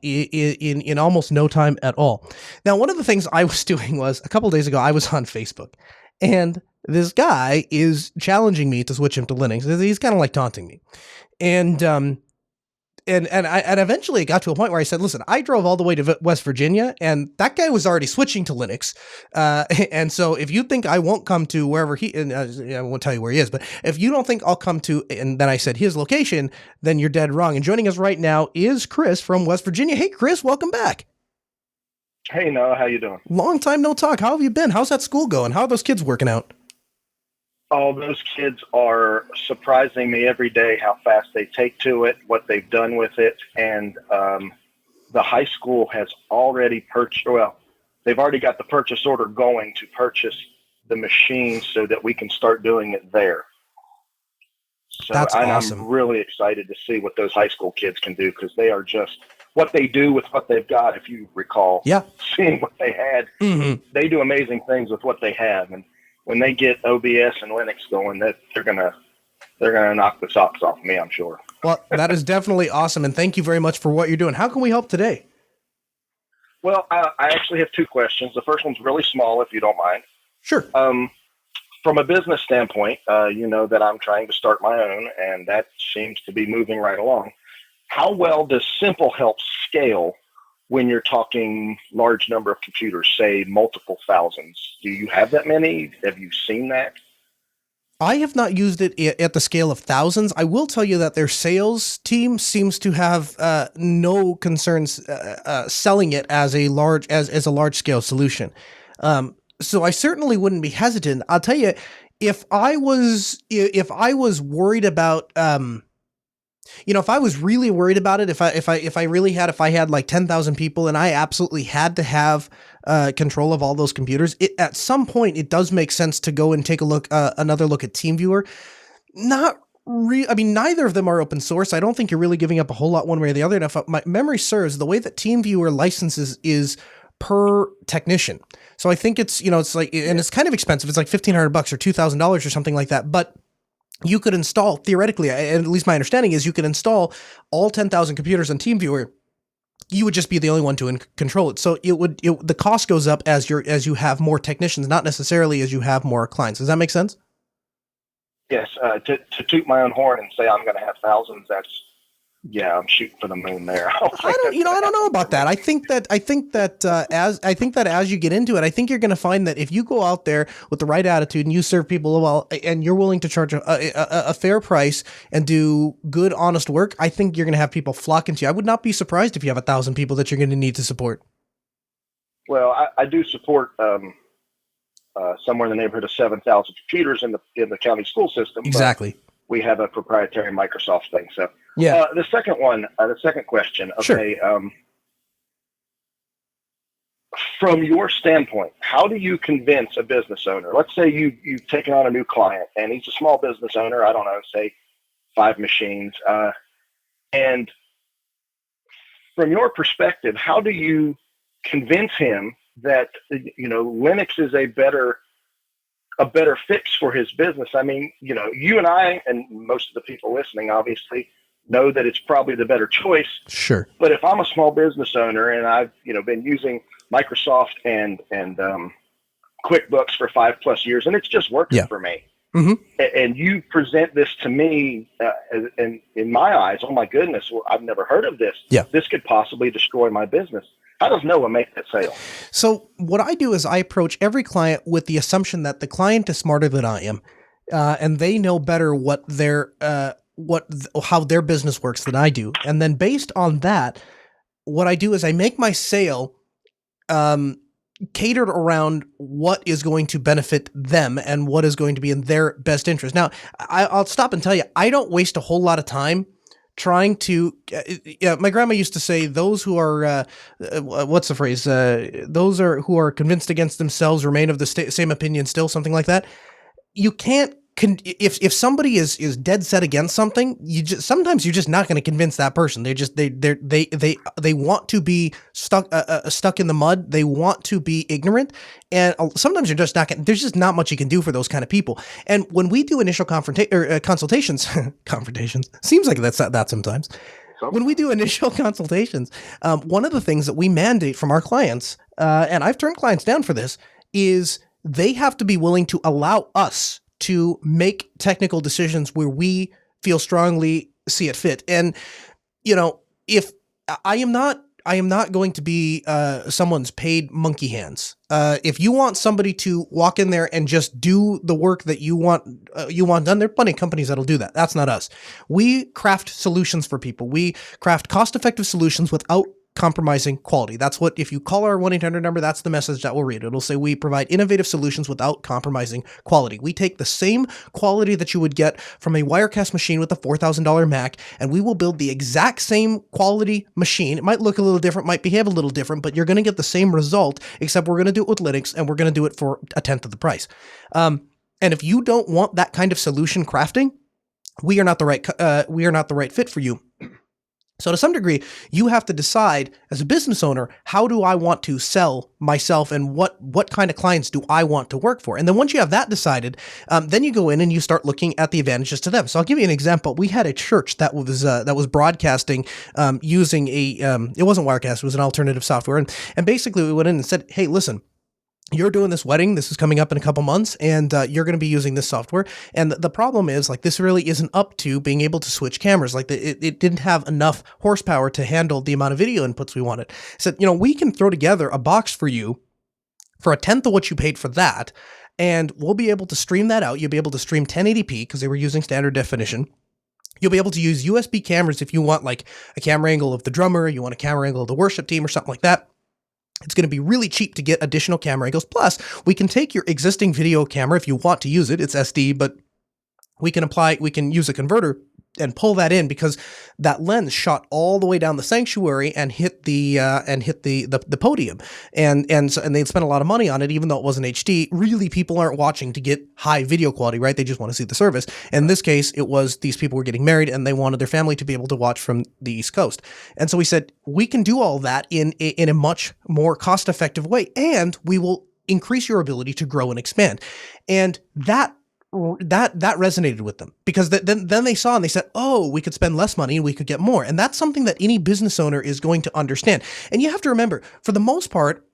in almost no time at all. Now, one of the things I was doing was, a couple days ago, I was on Facebook, and this guy is challenging me to switch him to Linux. He's kind of like taunting me, and eventually it got to a point where I said, listen, I drove all the way to West Virginia, and that guy was already switching to Linux. And so if you think I won't come to wherever I won't tell you where he is, but if you don't think I'll come to, and then I said his location, then you're dead wrong. And joining us right now is Chris from West Virginia. Hey, Chris, welcome back. Hey, Noah, how you doing? Long time no talk. How have you been? How's that school going? How are those kids working out? Oh, those kids are surprising me every day how fast they take to it, what they've done with it. And the high school has already they've already got the purchase order going to purchase the machines so that we can start doing it there. So that's awesome. I'm really excited to see what those high school kids can do, because they are just what they do with what they've got. If you recall, seeing what they had, they do amazing things with what they have. And when they get OBS and Linux going, that they're gonna knock the socks off me, I'm sure. Well, that is definitely awesome, and thank you very much for what you're doing. How can we help today? Well, I actually have two questions. The first one's really small, if you don't mind. Sure. From a business standpoint, you know that I'm trying to start my own, and that seems to be moving right along. How well does Simple Help scale when you're talking large number of computers, say multiple thousands? Do you have that many? Have you seen that? I have not used it at the scale of thousands. I will tell you that their sales team seems to have no concerns selling it as a large scale solution. So I certainly wouldn't be hesitant. I'll tell you, if I was worried about if I was really worried about it, if I had like 10,000 people and I absolutely had to have control of all those computers, at some point it does make sense to go and take another look at TeamViewer. Neither of them are open source. I don't think you're really giving up a whole lot one way or the other. And if my memory serves, the way that TeamViewer licenses is per technician. So I think it's like, and it's kind of expensive. It's like $1,500 or $2,000 or something like that. But you could install, theoretically, at least my understanding is, you could install all 10,000 computers on TeamViewer. You would just be the only one to control it. So the cost goes up as you have more technicians, not necessarily as you have more clients. Does that make sense? Yes. To toot my own horn and say I'm going to have thousands, I'm shooting for the moon there. I don't know about that. I think that as you get into it, I think you're going to find that if you go out there with the right attitude and you serve people well, and you're willing to charge a fair price and do good, honest work, I think you're going to have people flocking to you. I would not be surprised if you have 1,000 people that you're going to need to support. Well, I do support somewhere in the neighborhood of 7,000 computers in the county school system. Exactly. We have a proprietary Microsoft thing. So yeah. The second question. Okay. Sure. From your standpoint, how do you convince a business owner? Let's say you've taken on a new client and he's a small business owner. I don't know, say 5 machines. And from your perspective, how do you convince him that, Linux is a better fix for his business? I mean, you and I, and most of the people listening, obviously, know that it's probably the better choice. Sure. But if I'm a small business owner and I've, been using Microsoft and QuickBooks for 5+ years and it's just working for me, And you present this to me, and in my eyes, oh my goodness, well, I've never heard of this. Yeah. This could possibly destroy my business. How does Noah make that sale? So what I do is I approach every client with the assumption that the client is smarter than I am, and they know better how their business works than I do. And then based on that, what I do is I make my sale catered around what is going to benefit them and what is going to be in their best interest. Now, I'll stop and tell you, I don't waste a whole lot of time trying to, my grandma used to say, those who are, what's the phrase? Those who are convinced against themselves remain of the same opinion still, something like that. You can't, if somebody is dead set against something, sometimes you're just not going to convince that person. They want to be stuck in the mud. They want to be ignorant. And sometimes you're just not there's just not much you can do for those kind of people. And when we do initial consultations, confrontations, seems like that's that sometimes. When we do initial consultations, one of the things that we mandate from our clients, and I've turned clients down for this, is they have to be willing to allow us to make technical decisions where we feel strongly see it fit. And, if I am not going to be someone's paid monkey hands. If you want somebody to walk in there and just do the work that you want done, there are plenty of companies that'll do that. That's not us. We craft solutions for people. We craft cost-effective solutions without compromising quality. That's what, if you call our 1-800 number, that's the message that we'll read. It'll say we provide innovative solutions without compromising quality. We take the same quality that you would get from a Wirecast machine with a $4,000 Mac, and we will build the exact same quality machine. It might look a little different, might behave a little different, but you're going to get the same result, except we're going to do it with Linux, and we're going to do it for a tenth of the price. And if you don't want that kind of solution crafting, we are not the right fit for you. So to some degree, you have to decide as a business owner, how do I want to sell myself and what kind of clients do I want to work for? And then once you have that decided, then you go in and you start looking at the advantages to them. So I'll give you an example. We had a church that was broadcasting using it wasn't Wirecast, it was an alternative software. And basically we went in and said, hey, listen, you're doing this wedding. This is coming up in a couple months, and you're going to be using this software. And the problem is, this really isn't up to being able to switch cameras. It didn't have enough horsepower to handle the amount of video inputs we wanted. So, we can throw together a box for you for a tenth of what you paid for that, and we'll be able to stream that out. You'll be able to stream 1080p because they were using standard definition. You'll be able to use USB cameras if you want, a camera angle of the drummer, you want a camera angle of the worship team or something like that. It's going to be really cheap to get additional camera angles. Plus, we can take your existing video camera if you want to use it. It's SD, but we can use a converter and pull that in because that lens shot all the way down the sanctuary and hit the podium. And they'd spent a lot of money on it, even though it wasn't HD. Really, people aren't watching to get high video quality, right? They just want to see the service. In this case, it was these people were getting married and they wanted their family to be able to watch from the East Coast. And so we said, we can do all that in a much more cost-effective way, and we will increase your ability to grow and expand. And that resonated with them because then they saw and they said, oh, we could spend less money and we could get more. And that's something that any business owner is going to understand. And you have to remember, for the most part,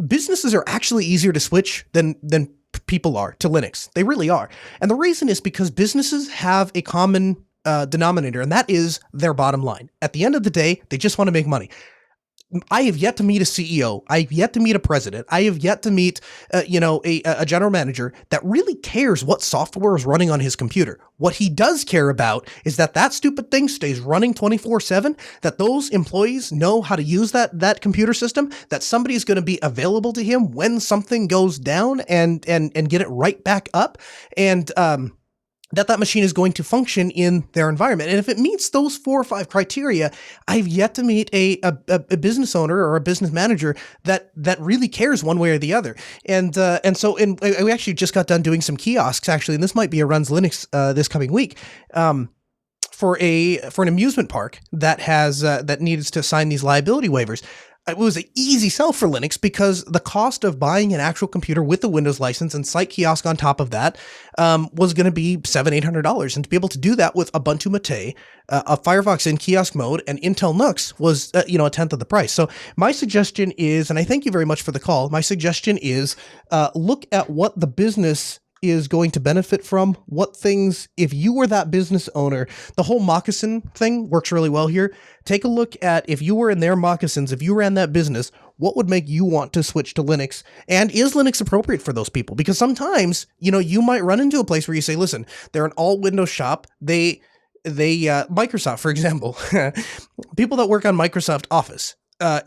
businesses are actually easier to switch than people are to Linux. They really are. And the reason is because businesses have a common denominator, and that is their bottom line. At the end of the day, they just want to make money. I have yet to meet a CEO. I have yet to meet a president. I have yet to meet, a general manager that really cares what software is running on his computer. What he does care about is that stupid thing stays running 24/7, that those employees know how to use that computer system, that somebody is going to be available to him when something goes down and get it right back up. And, that machine is going to function in their environment. And if it meets those 4 or 5 criteria, I've yet to meet a business owner or a business manager that really cares one way or the other. And so we actually just got done doing some kiosks, actually, and this might be a Runs Linux this coming week, for an amusement park that needs to sign these liability waivers. It was an easy sell for Linux because the cost of buying an actual computer with the Windows license and site kiosk on top of that was going to be $700-800. And to be able to do that with Ubuntu Mate, a Firefox in kiosk mode, and Intel NUX was a tenth of the price. So my suggestion is, and I thank you very much for the call, my suggestion is look at what the business is going to benefit from, what things, if you were that business owner, the whole moccasin thing works really well here. Take a look at, if you were in their moccasins, if you ran that business, what would make you want to switch to Linux? And is Linux appropriate for those people? Because sometimes, you might run into a place where you say, listen, they're an all Windows shop. Microsoft, for example, people that work on Microsoft Office,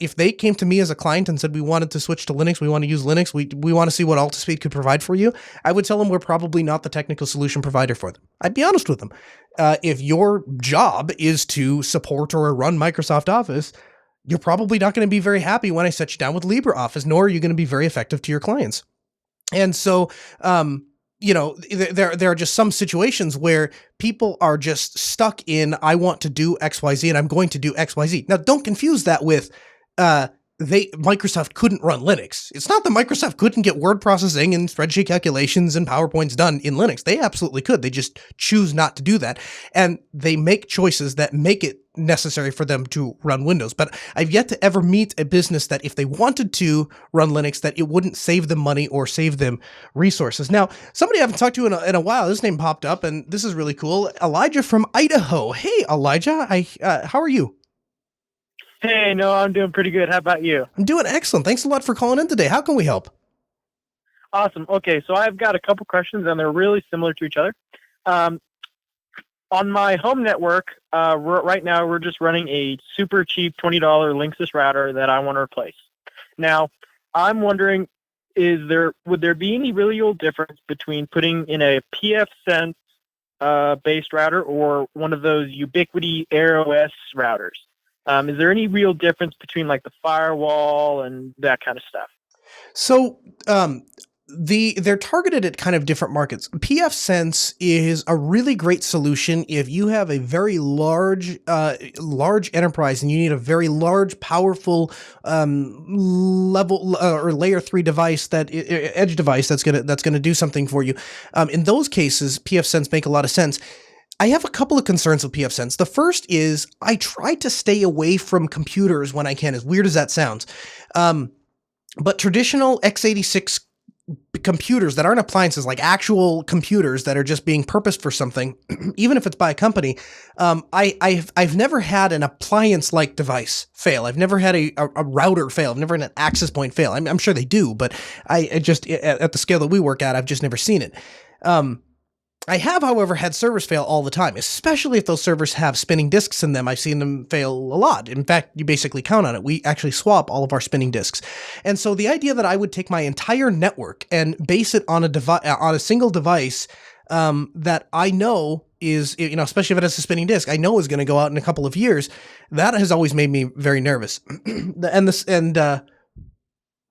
if they came to me as a client and said, we wanted to switch to Linux, we want to use Linux, we want to see what Altispeed could provide for you, I would tell them we're probably not the technical solution provider for them. I'd be honest with them. If your job is to support or run Microsoft Office, you're probably not going to be very happy when I set you down with LibreOffice, nor are you going to be very effective to your clients. And so, there are just some situations where people are just stuck in, I want to do XYZ and I'm going to do XYZ. Now, don't confuse that with, Microsoft couldn't run Linux. It's not that Microsoft couldn't get word processing and spreadsheet calculations and PowerPoints done in Linux. They absolutely could. They just choose not to do that. And they make choices that make it necessary for them to run Windows. But I've yet to ever meet a business that if they wanted to run Linux, that it wouldn't save them money or save them resources. Now, somebody I haven't talked to in a while, this name popped up, and this is really cool. Elijah from Idaho. Hey, Elijah. How are you? Hey, no, I'm doing pretty good. How about you? I'm doing excellent. Thanks a lot for calling in today. How can we help? Awesome. Okay, so I've got a couple questions, and they're really similar to each other. On my home network, right now we're just running a super cheap $20 Linksys router that I want to replace. Now, I'm wondering, would there be any real difference between putting in a pfSense based router or one of those Ubiquiti AirOS routers? Is there any real difference between like the firewall and that kind of stuff? So they're targeted at kind of different markets. pfSense is a really great solution if you have a very large enterprise and you need a very large, powerful level or layer 3 device, edge device that's gonna do something for you. In those cases, pfSense make a lot of sense. I have a couple of concerns with pfSense. The first is I try to stay away from computers when I can, as weird as that sounds. But traditional x86 computers that aren't appliances, like actual computers that are just being purposed for something, even if it's by a company, I've never had an appliance-like device fail. I've never had a router fail. I've never had an access point fail. I'm sure they do, but I just, at the scale that we work at, I've just never seen it. I have, however, had servers fail all the time, especially if those servers have spinning disks in them. I've seen them fail a lot. In fact, you basically count on it. We actually swap all of our spinning disks. And so the idea that I would take my entire network and base it on a single device that I know is, especially if it has a spinning disk, I know is going to go out in a couple of years, that has always made me very nervous.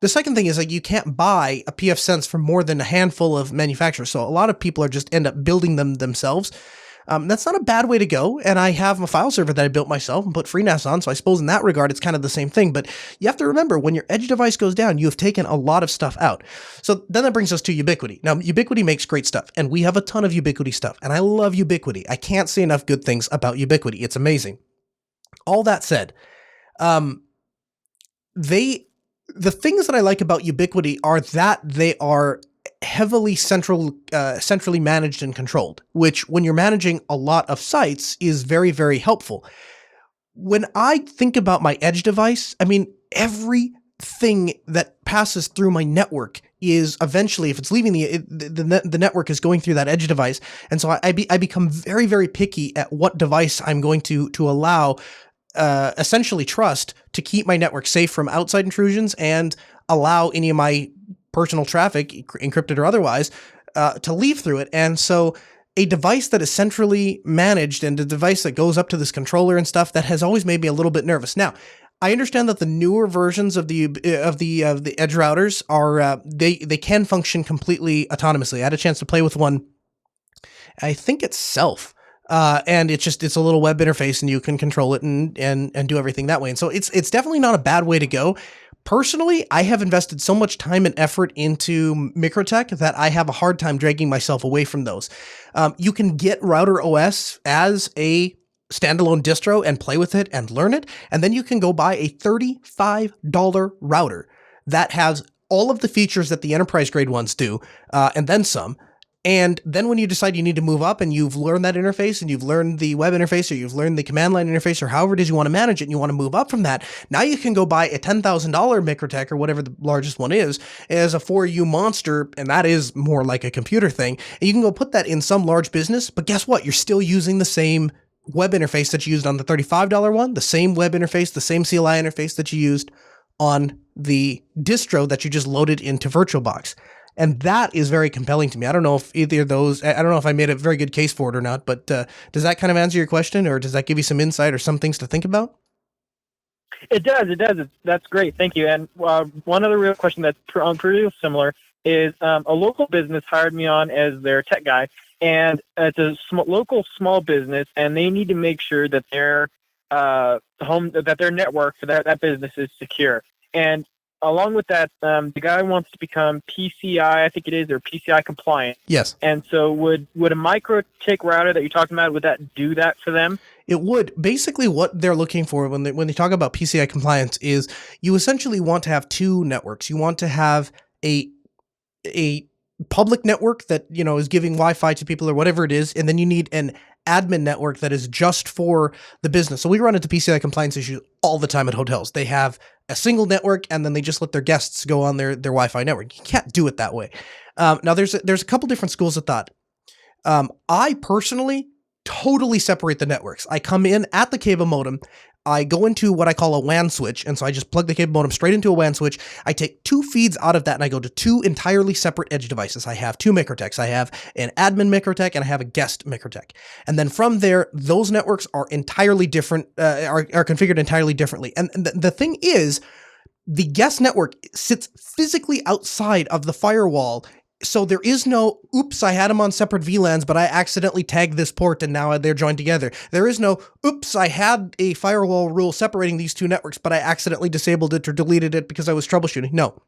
The second thing is, like, you can't buy a pfSense from more than a handful of manufacturers. So a lot of people just end up building them themselves. That's not a bad way to go. And I have a file server that I built myself and put FreeNAS on. So I suppose in that regard, it's kind of the same thing. But you have to remember, when your edge device goes down, you have taken a lot of stuff out. So then that brings us to Ubiquiti. Now, Ubiquiti makes great stuff, and we have a ton of Ubiquiti stuff. And I love Ubiquiti. I can't say enough good things about Ubiquiti. It's amazing. All that said, the things that I like about Ubiquiti are that they are heavily centrally managed and controlled, which when you're managing a lot of sites is very, very helpful. When I think about my edge device, I mean, everything that passes through my network is eventually, if it's leaving the network, is going through that edge device. And so I become very, very picky at what device I'm going to allow essentially trust to keep my network safe from outside intrusions and allow any of my personal traffic, encrypted or otherwise, to leave through it. And so a device that is centrally managed and a device that goes up to this controller and stuff, that has always made me a little bit nervous. Now, I understand that the newer versions of the edge routers are they can function completely autonomously. I had a chance to play with one. I think it's Self. And it's a little web interface, and you can control it and do everything that way. And so it's definitely not a bad way to go. Personally, I have invested so much time and effort into Microtech that I have a hard time dragging myself away from those. You can get Router OS as a standalone distro and play with it and learn it. And then you can go buy a $35 router that has all of the features that the enterprise grade ones do, and then some. And then when you decide you need to move up and you've learned that interface and you've learned the web interface or you've learned the command line interface or however it is you want to manage it and you want to move up from that, now you can go buy a $10,000 Microtech or whatever the largest one is as a 4U monster, and that is more like a computer thing. And you can go put that in some large business, but guess what? You're still using the same web interface that you used on the $35 one, the same web interface, the same CLI interface that you used on the distro that you just loaded into VirtualBox. And that is very compelling to me. I don't know if either of those, I don't know if I made a very good case for it or not, but does that kind of answer your question, or does that give you some insight or some things to think about? It does. That's great. Thank you. And one other real question that's pretty similar is a local business hired me on as their tech guy, and it's a local small business, and they need to make sure that their their network for that business is secure. And along with that, the guy wants to become PCI, I think it is, or PCI compliant. Yes. And so would a MikroTik router that you're talking about, would that do that for them? It would. Basically, what they're looking for when they talk about PCI compliance is you essentially want to have two networks. You want to have a public network that, you know, is giving Wi-Fi to people or whatever it is, and then you need an admin network that is just for the business. So we run into PCI compliance issues all the time at hotels. They have a single network and then they just let their guests go on their Wi-Fi network. You can't do it that way. Now there's a couple different schools of thought. I personally totally separate the networks. I come in at the cable modem. I go into what I call a WAN switch, and so I just plug the cable modem straight into a WAN switch. I take two feeds out of that, and I go to two entirely separate edge devices. I have two Microtechs. I have an admin Microtech, and I have a guest Microtech. And then from there, those networks are entirely different, are configured entirely differently. And the thing is, the guest network sits physically outside of the firewall. So there is no, oops, I had them on separate VLANs, but I accidentally tagged this port and now they're joined together. There is no, oops, I had a firewall rule separating these two networks, but I accidentally disabled it or deleted it because I was troubleshooting. No,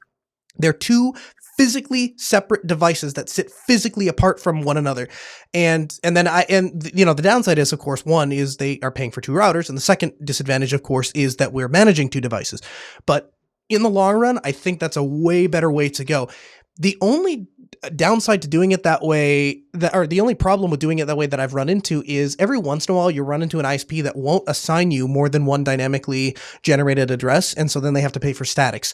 they're two physically separate devices that sit physically apart from one another. And then the downside is, of course, one is they are paying for two routers. And the second disadvantage, of course, is that we're managing two devices. But in the long run, I think that's a way better way to go. The only downside to doing it that way, or the only problem with doing it that way that I've run into is every once in a while you run into an ISP that won't assign you more than one dynamically generated address, and so then they have to pay for statics.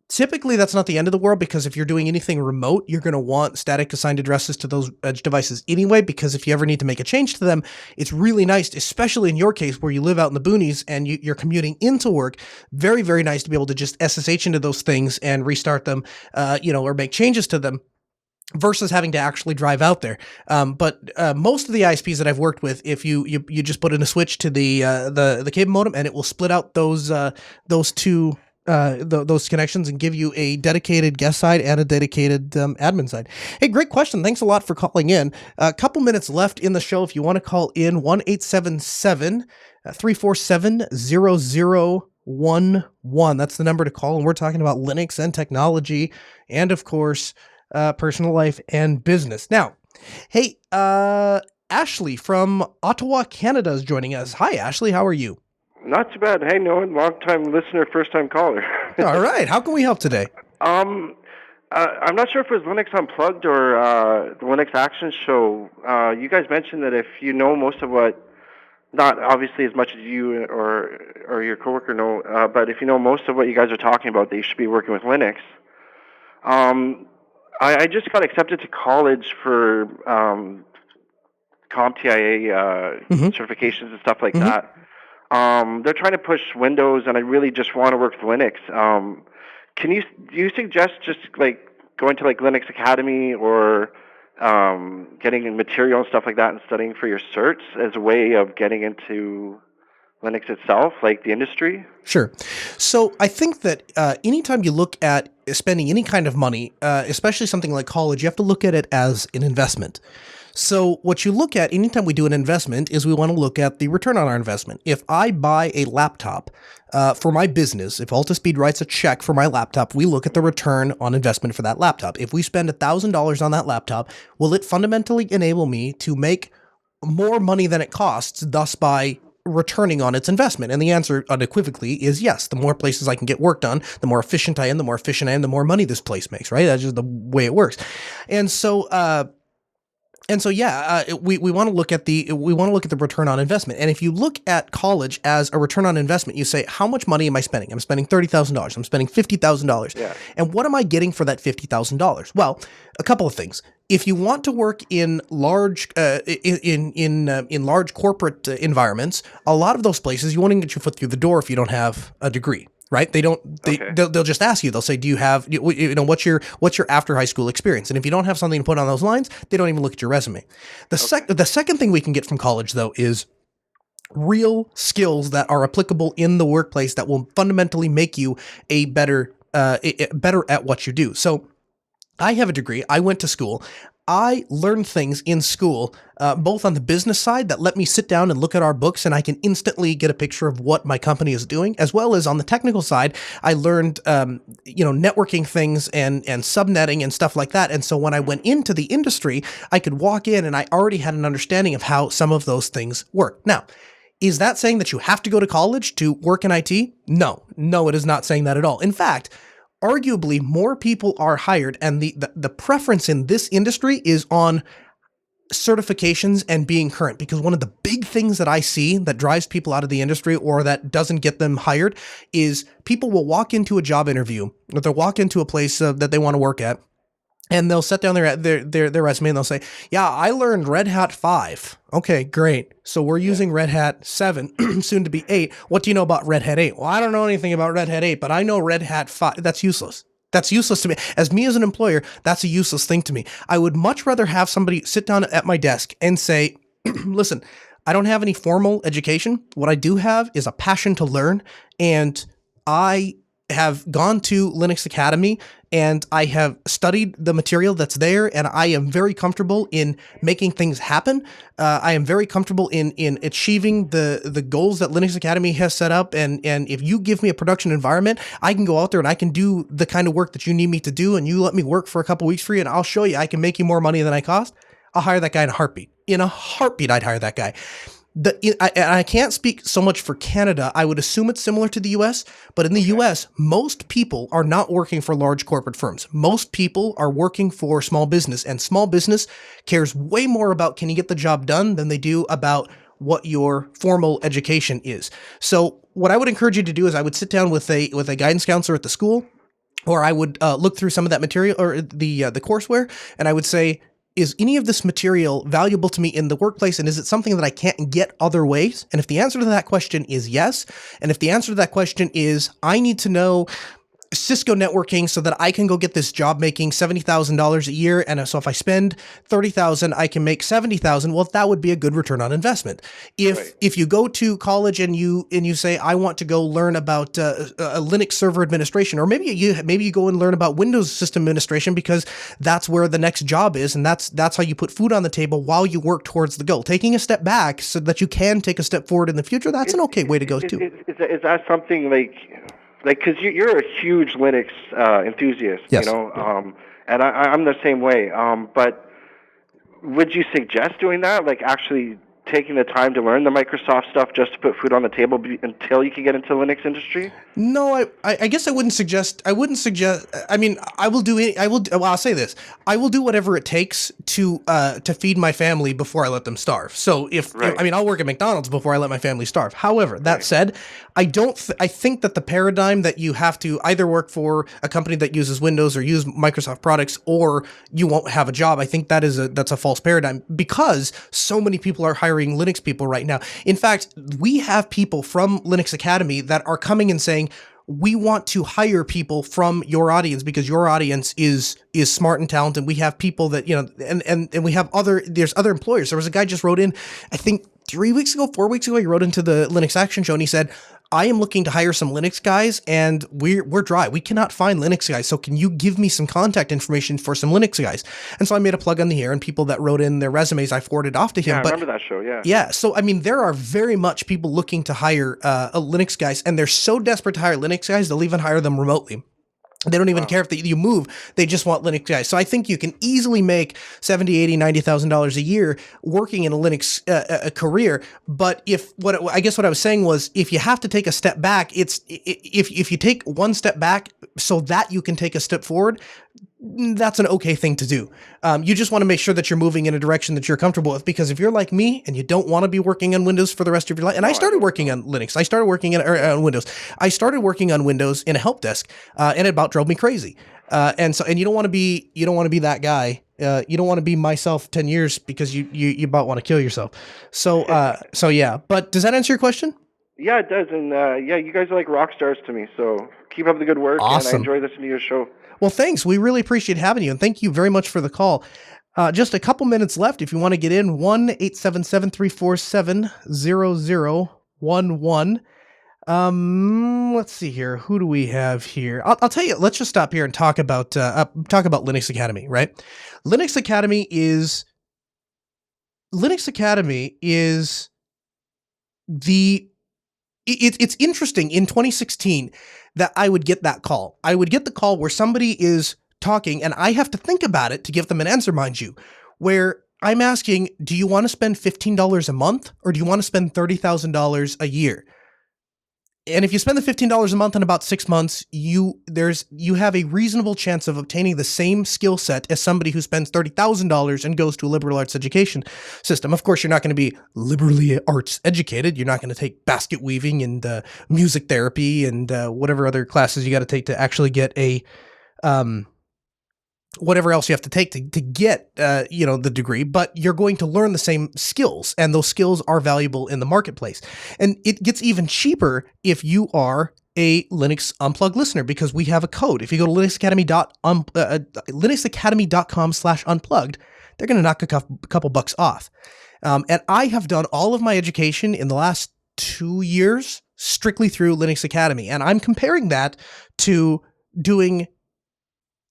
Typically, that's not the end of the world, because if you're doing anything remote, you're going to want static assigned addresses to those edge devices anyway, because if you ever need to make a change to them, it's really nice, especially in your case where you live out in the boonies and you're commuting into work, very, very nice to be able to just SSH into those things and restart them, or make changes to them, versus having to actually drive out there. But most of the ISPs that I've worked with, if you just put in a switch to the cable modem, and it will split out those two those connections and give you a dedicated guest side and a dedicated admin side. Hey, great question. Thanks a lot for calling in. A couple minutes left in the show. If you want to call in, 1-877-347-0011. That's the number to call. And we're talking about Linux and technology and, of course, personal life and business. Now, hey, Ashley from Ottawa, Canada is joining us. Hi, Ashley. How are you? Not too bad. Hey, Noah, long-time listener, first-time caller. All right. How can we help today? I'm not sure if it was Linux Unplugged or the Linux Action Show. You guys mentioned that if you know most of what, not obviously as much as you or your coworker know, but if you know most of what you guys are talking about, that you should be working with Linux. I just got accepted to college for CompTIA certifications and stuff like that. They're trying to push Windows, and I really just want to work with Linux. Do you suggest just like going to like Linux Academy or getting material and stuff like that and studying for your certs as a way of getting into Linux itself, like the industry? Sure. So I think that anytime you look at spending any kind of money, especially something like college, you have to look at it as an investment. So what you look at anytime we do an investment is we want to look at the return on our investment. If I buy a laptop for my business, if Altispeed writes a check for my laptop, we look at the return on investment for that laptop. If we spend $1,000 on that laptop, will it fundamentally enable me to make more money than it costs, thus by returning on its investment? And the answer unequivocally is yes. The more places I can get work done, the more efficient I am, the more money this place makes, right? That's just the way it works. And so, we want to look at the return on investment. And if you look at college as a return on investment, you say, how much money am I spending? I'm spending $30,000. I'm spending $50,000. Yeah. And what am I getting for that $50,000? Well, a couple of things. If you want to work in large in large corporate environments, a lot of those places you won't even get your foot through the door if you don't have a degree. Right? They'll just ask you. They'll say, "Do you have what's your after high school experience?" And if you don't have something to put on those lines, they don't even look at your resume. The second thing we can get from college though is real skills that are applicable in the workplace that will fundamentally make you a better at what you do. So I have a degree. I went to school. I learned things in school, both on the business side that let me sit down and look at our books and I can instantly get a picture of what my company is doing, as well as on the technical side, I learned, networking things and subnetting and stuff like that. And so when I went into the industry, I could walk in and I already had an understanding of how some of those things work. Now, is that saying that you have to go to college to work in IT? No, it is not saying that at all. In fact, arguably more people are hired, and the preference in this industry is on certifications and being current, because one of the big things that I see that drives people out of the industry or that doesn't get them hired is people will walk into a job interview, or they'll walk into a place that they want to work at, and they'll set down their resume and they'll say, yeah, I learned Red Hat 5. Okay, great. So we're using Red Hat 7, soon to be 8. What do you know about Red Hat 8? Well, I don't know anything about Red Hat 8, but I know Red Hat 5. That's useless. That's useless to me. As an employer, that's a useless thing to me. I would much rather have somebody sit down at my desk and say, listen, I don't have any formal education. What I do have is a passion to learn, and I have gone to Linux Academy and I have studied the material that's there, and I am very comfortable in making things happen. I am very comfortable in achieving the goals that Linux Academy has set up. And if you give me a production environment, I can go out there and I can do the kind of work that you need me to do, and you let me work for a couple weeks free and I'll show you I can make you more money than I cost. I'll hire that guy in a heartbeat. In a heartbeat, I'd hire that guy. I can't speak so much for Canada. I would assume it's similar to the US, but in the US, most people are not working for large corporate firms. Most people are working for small business, and small business cares way more about can you get the job done than they do about what your formal education is. So what I would encourage you to do is I would sit down with a guidance counselor at the school, or I would look through some of that material or the courseware, and I would say, is any of this material valuable to me in the workplace, and is it something that I can't get other ways? And if the answer to that question is yes, and if the answer to that question is I need to know Cisco networking so that I can go get this job making $70,000 a year, and so if I spend $30,000, I can make $70,000. Well, that would be a good return on investment. If you go to college and you say I want to go learn about a Linux server administration, or maybe you go and learn about Windows system administration because that's where the next job is, and that's how you put food on the table while you work towards the goal. Taking a step back so that you can take a step forward in the future, that's an okay way to go too. Is that something like, because you're a huge Linux enthusiast, yes. And I'm the same way. But would you suggest doing that, like actually taking the time to learn the Microsoft stuff just to put food on the table until you can get into the Linux industry? No, I guess I wouldn't suggest. I mean, I'll say this. I will do whatever it takes to feed my family before I let them starve. So I'll work at McDonald's before I let my family starve. However, that said, I think that the paradigm that you have to either work for a company that uses Windows or use Microsoft products, or you won't have a job, I think that's a false paradigm, because so many people are hiring Linux people right now. In fact, we have people from Linux Academy that are coming and saying, we want to hire people from your audience because your audience is smart and talented. We have people that, and we have there's other employers. There was a guy just wrote in, I think 4 weeks ago, he wrote into the Linux Action Show and he said, I am looking to hire some Linux guys and we're dry. We cannot find Linux guys. So can you give me some contact information for some Linux guys? And so I made a plug on the air, and people that wrote in their resumes, I forwarded off to him. Yeah, I remember that show. Yeah. Yeah. So, I mean, there are very much people looking to hire Linux guys, and they're so desperate to hire Linux guys, they'll even hire them remotely. They don't even care if you move. They just want Linux guys. So I think you can easily make $70,000, $80,000, $90,000 a year working in a Linux a career. But I guess what I was saying was, if you have to take a step back, if you take one step back so that you can take a step forward, that's an okay thing to do. You just want to make sure that you're moving in a direction that you're comfortable with, because if you're like me and you don't want to be working on Windows for the rest of your life, and I started working on Linux, I started working on Windows. I started working on Windows in a help desk, and it about drove me crazy. And you don't want to be that guy. You don't want to be myself 10 years because you about want to kill yourself. So yeah. But does that answer your question? Yeah, it does. And you guys are like rock stars to me. So keep up the good work. Awesome. And I enjoy listening to your show. Well, thanks. We really appreciate having you, and thank you very much for the call. Just a couple minutes left if you want to get in. 1-877-347-0011. Let's see here. Who do we have here? I'll tell you. Let's just stop here and talk about Linux Academy, right? Linux Academy is it's interesting. In 2016 that I would get that call. I would get the call where somebody is talking and I have to think about it to give them an answer, mind you, where I'm asking, do you want to spend $15 a month or do you want to spend $30,000 a year? And if you spend the $15 a month in about 6 months, you have a reasonable chance of obtaining the same skill set as somebody who spends $30,000 and goes to a liberal arts education system. Of course, you're not going to be liberally arts educated. You're not going to take basket weaving and music therapy and whatever other classes you got to take to actually get a whatever else you have to take to get, the degree, but you're going to learn the same skills, and those skills are valuable in the marketplace. And it gets even cheaper if you are a Linux Unplugged listener, because we have a code. If you go to linuxacademy.com/unplugged, they're going to knock a couple bucks off. And I have done all of my education in the last 2 years strictly through Linux Academy. And I'm comparing that to doing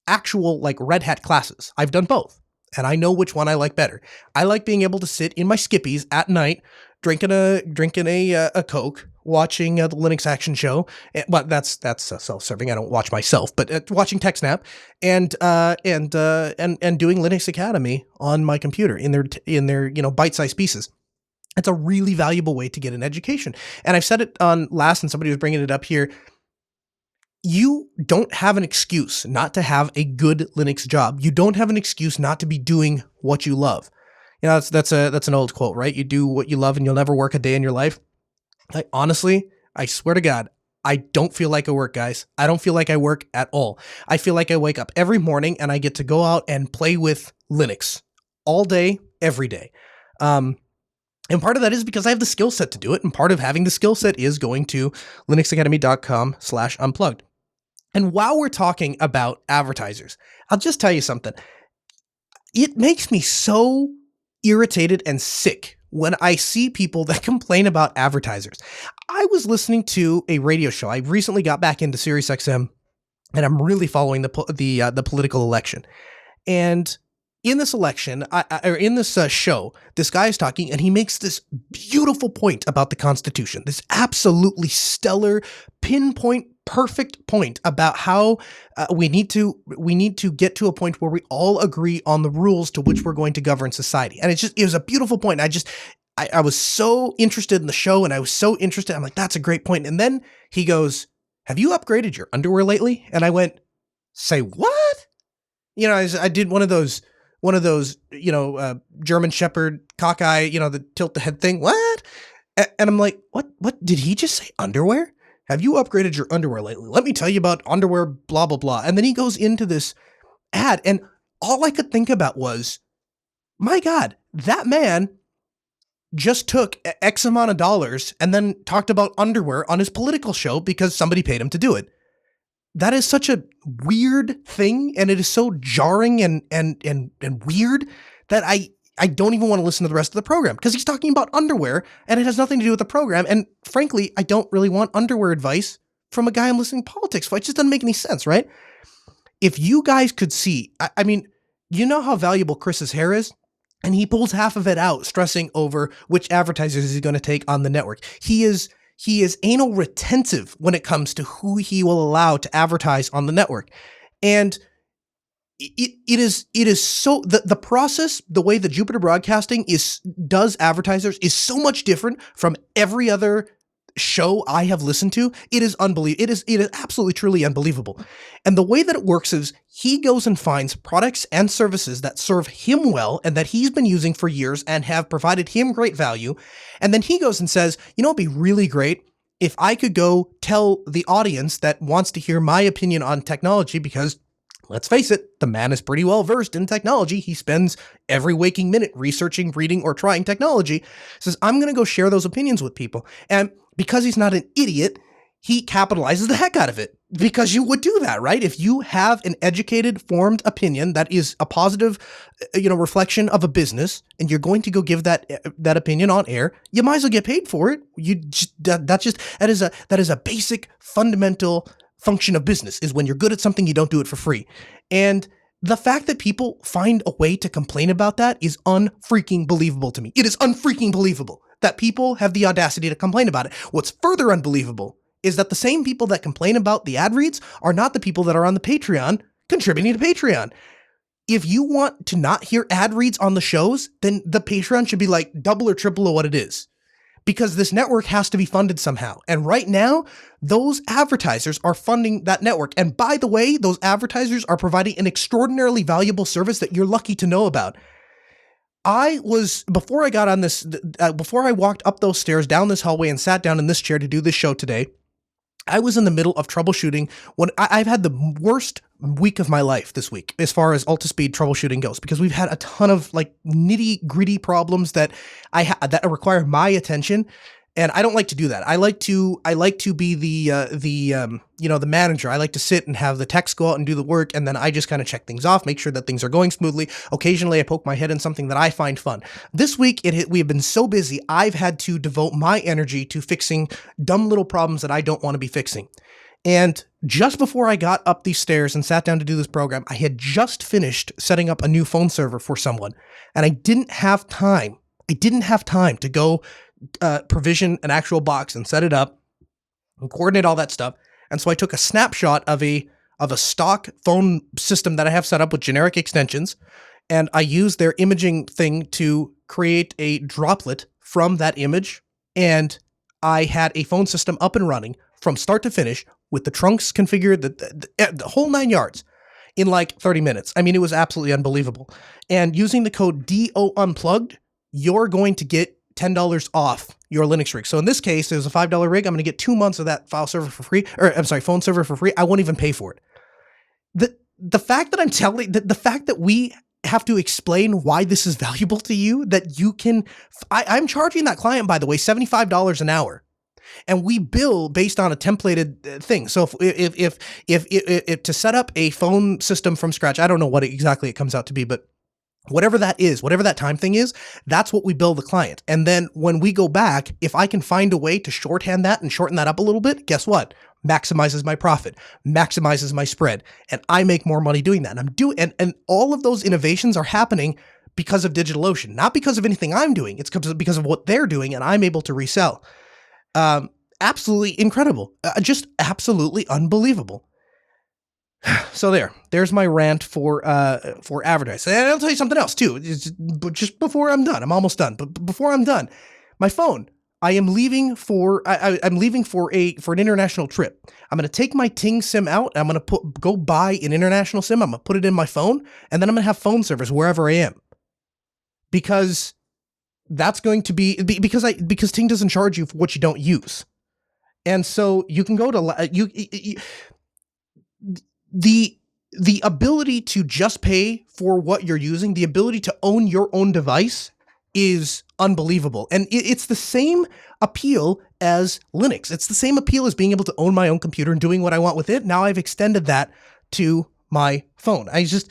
actual like Red Hat classes. I've done both, and I know which one I like better. I like being able to sit in my skippies at night, drinking a Coke, watching the Linux Action Show. But that's self-serving. I don't watch myself, but watching TechSnap and doing Linux Academy on my computer in their bite-sized pieces. It's a really valuable way to get an education. And I've said it on last, and somebody was bringing it up here. You don't have an excuse not to have a good Linux job. You don't have an excuse not to be doing what you love. That's an old quote, right? You do what you love and you'll never work a day in your life. Honestly, I swear to God, I don't feel like I work, guys. I don't feel like I work at all. I feel like I wake up every morning and I get to go out and play with Linux all day, every day. And part of that is because I have the skill set to do it. And part of having the skill set is going to linuxacademy.com/unplugged. And while we're talking about advertisers, I'll just tell you something. It makes me so irritated and sick when I see people that complain about advertisers. I was listening to a radio show. I recently got back into SiriusXM, and I'm really following the political election. And in this election, show, this guy is talking, and he makes this beautiful point about the Constitution. This absolutely stellar, pinpoint, perfect point about how we need to get to a point where we all agree on the rules to which we're going to govern society. And it was a beautiful point. I was so interested in the show, and I was so interested. I'm like, that's a great point. And then he goes, "Have you upgraded your underwear lately?" And I went, "Say what?" I did one of those, German Shepherd cockeye, the tilt the head thing. What? And I'm like, what did he just say? Underwear? Have you upgraded your underwear lately? Let me tell you about underwear, blah, blah, blah. And then he goes into this ad, and all I could think about was, my God, that man just took X amount of dollars and then talked about underwear on his political show because somebody paid him to do it. That is such a weird thing, and it is so jarring and weird that I don't even want to listen to the rest of the program, because he's talking about underwear and it has nothing to do with the program. And frankly, I don't really want underwear advice from a guy I'm listening to politics for. It just doesn't make any sense, right? If you guys could see, I mean, you know how valuable Chris's hair is? And he pulls half of it out, stressing over which advertisers he's going to take on the network. He is he is anal retentive when it comes to who he will allow to advertise on the network. And it is so the process, the way that Jupiter Broadcasting does advertisers is so much different from every other show I have listened to. It is unbelievable. It is absolutely truly unbelievable. And the way that it works is he goes and finds products and services that serve him well and that he's been using for years and have provided him great value. And then he goes and says, you know, it'd be really great if I could go tell the audience that wants to hear my opinion on technology, because let's face it, the man is pretty well versed in technology. He spends every waking minute researching, reading, or trying technology. Says, I'm going to go share those opinions with people. And because he's not an idiot, he capitalizes the heck out of it, because you would do that, right? If you have an educated, formed opinion that is a positive, reflection of a business, and you're going to go give that opinion on air, you might as well get paid for it. That is a basic fundamental function of business, is when you're good at something, you don't do it for free. And the fact that people find a way to complain about that is unfreaking believable to me. It is unfreaking believable that people have the audacity to complain about it. What's further unbelievable is that the same people that complain about the ad reads are not the people that are on the Patreon contributing to Patreon. If you want to not hear ad reads on the shows, then the Patreon should be like double or triple of what it is, because this network has to be funded somehow. And right now, those advertisers are funding that network. And by the way, those advertisers are providing an extraordinarily valuable service that you're lucky to know about. Before I walked up those stairs, down this hallway, and sat down in this chair to do this show today, I was in the middle of troubleshooting when I've had the worst week of my life this week as far as Altispeed troubleshooting goes, because we've had a ton of like nitty gritty problems that that require my attention. And I don't like to do that. I like to be the manager. I like to sit and have the techs go out and do the work, and then I just kind of check things off, make sure that things are going smoothly. Occasionally, I poke my head in something that I find fun. This week, we have been so busy, I've had to devote my energy to fixing dumb little problems that I don't want to be fixing. And just before I got up these stairs and sat down to do this program, I had just finished setting up a new phone server for someone, and I didn't have time. To go provision an actual box and set it up and coordinate all that stuff. And so I took a snapshot of a stock phone system that I have set up with generic extensions, and I used their imaging thing to create a droplet from that image. And I had a phone system up and running from start to finish with the trunks configured, the whole 9 yards, in like 30 minutes. I mean, it was absolutely unbelievable. And using the code DO Unplugged, you're going to get $10 off your Linux rig. So in this case, it was a $5 rig. I'm going to get 2 months of that phone server for free. I won't even pay for it. The fact that the fact that we have to explain why this is valuable to you, that you can, I'm charging that client, by the way, $75 an hour. And we bill based on a templated thing. So if to set up a phone system from scratch, I don't know what exactly it comes out to be, but whatever that is, whatever that time thing is, that's what we bill the client. And then when we go back, if I can find a way to shorthand that and shorten that up a little bit, guess what? Maximizes my profit, maximizes my spread, and I make more money doing that. And and all of those innovations are happening because of DigitalOcean, not because of anything I'm doing. It's because of what they're doing, and I'm able to resell. Absolutely incredible. Just absolutely unbelievable. So there's my rant for advertising. And I'll tell you something else too. Just before I'm done, I'm almost done. But before I'm done, my phone. I am leaving for I'm leaving for an international trip. I'm gonna take my Ting SIM out. I'm gonna go buy an international SIM. I'm gonna put it in my phone, and then I'm gonna have phone service wherever I am. Because that's going to be because Ting doesn't charge you for what you don't use, and so you can go to the ability to just pay for what you're using, the ability to own your own device is unbelievable. And it's the same appeal as Linux. It's the same appeal as being able to own my own computer and doing what I want with it. Now I've extended that to my phone. It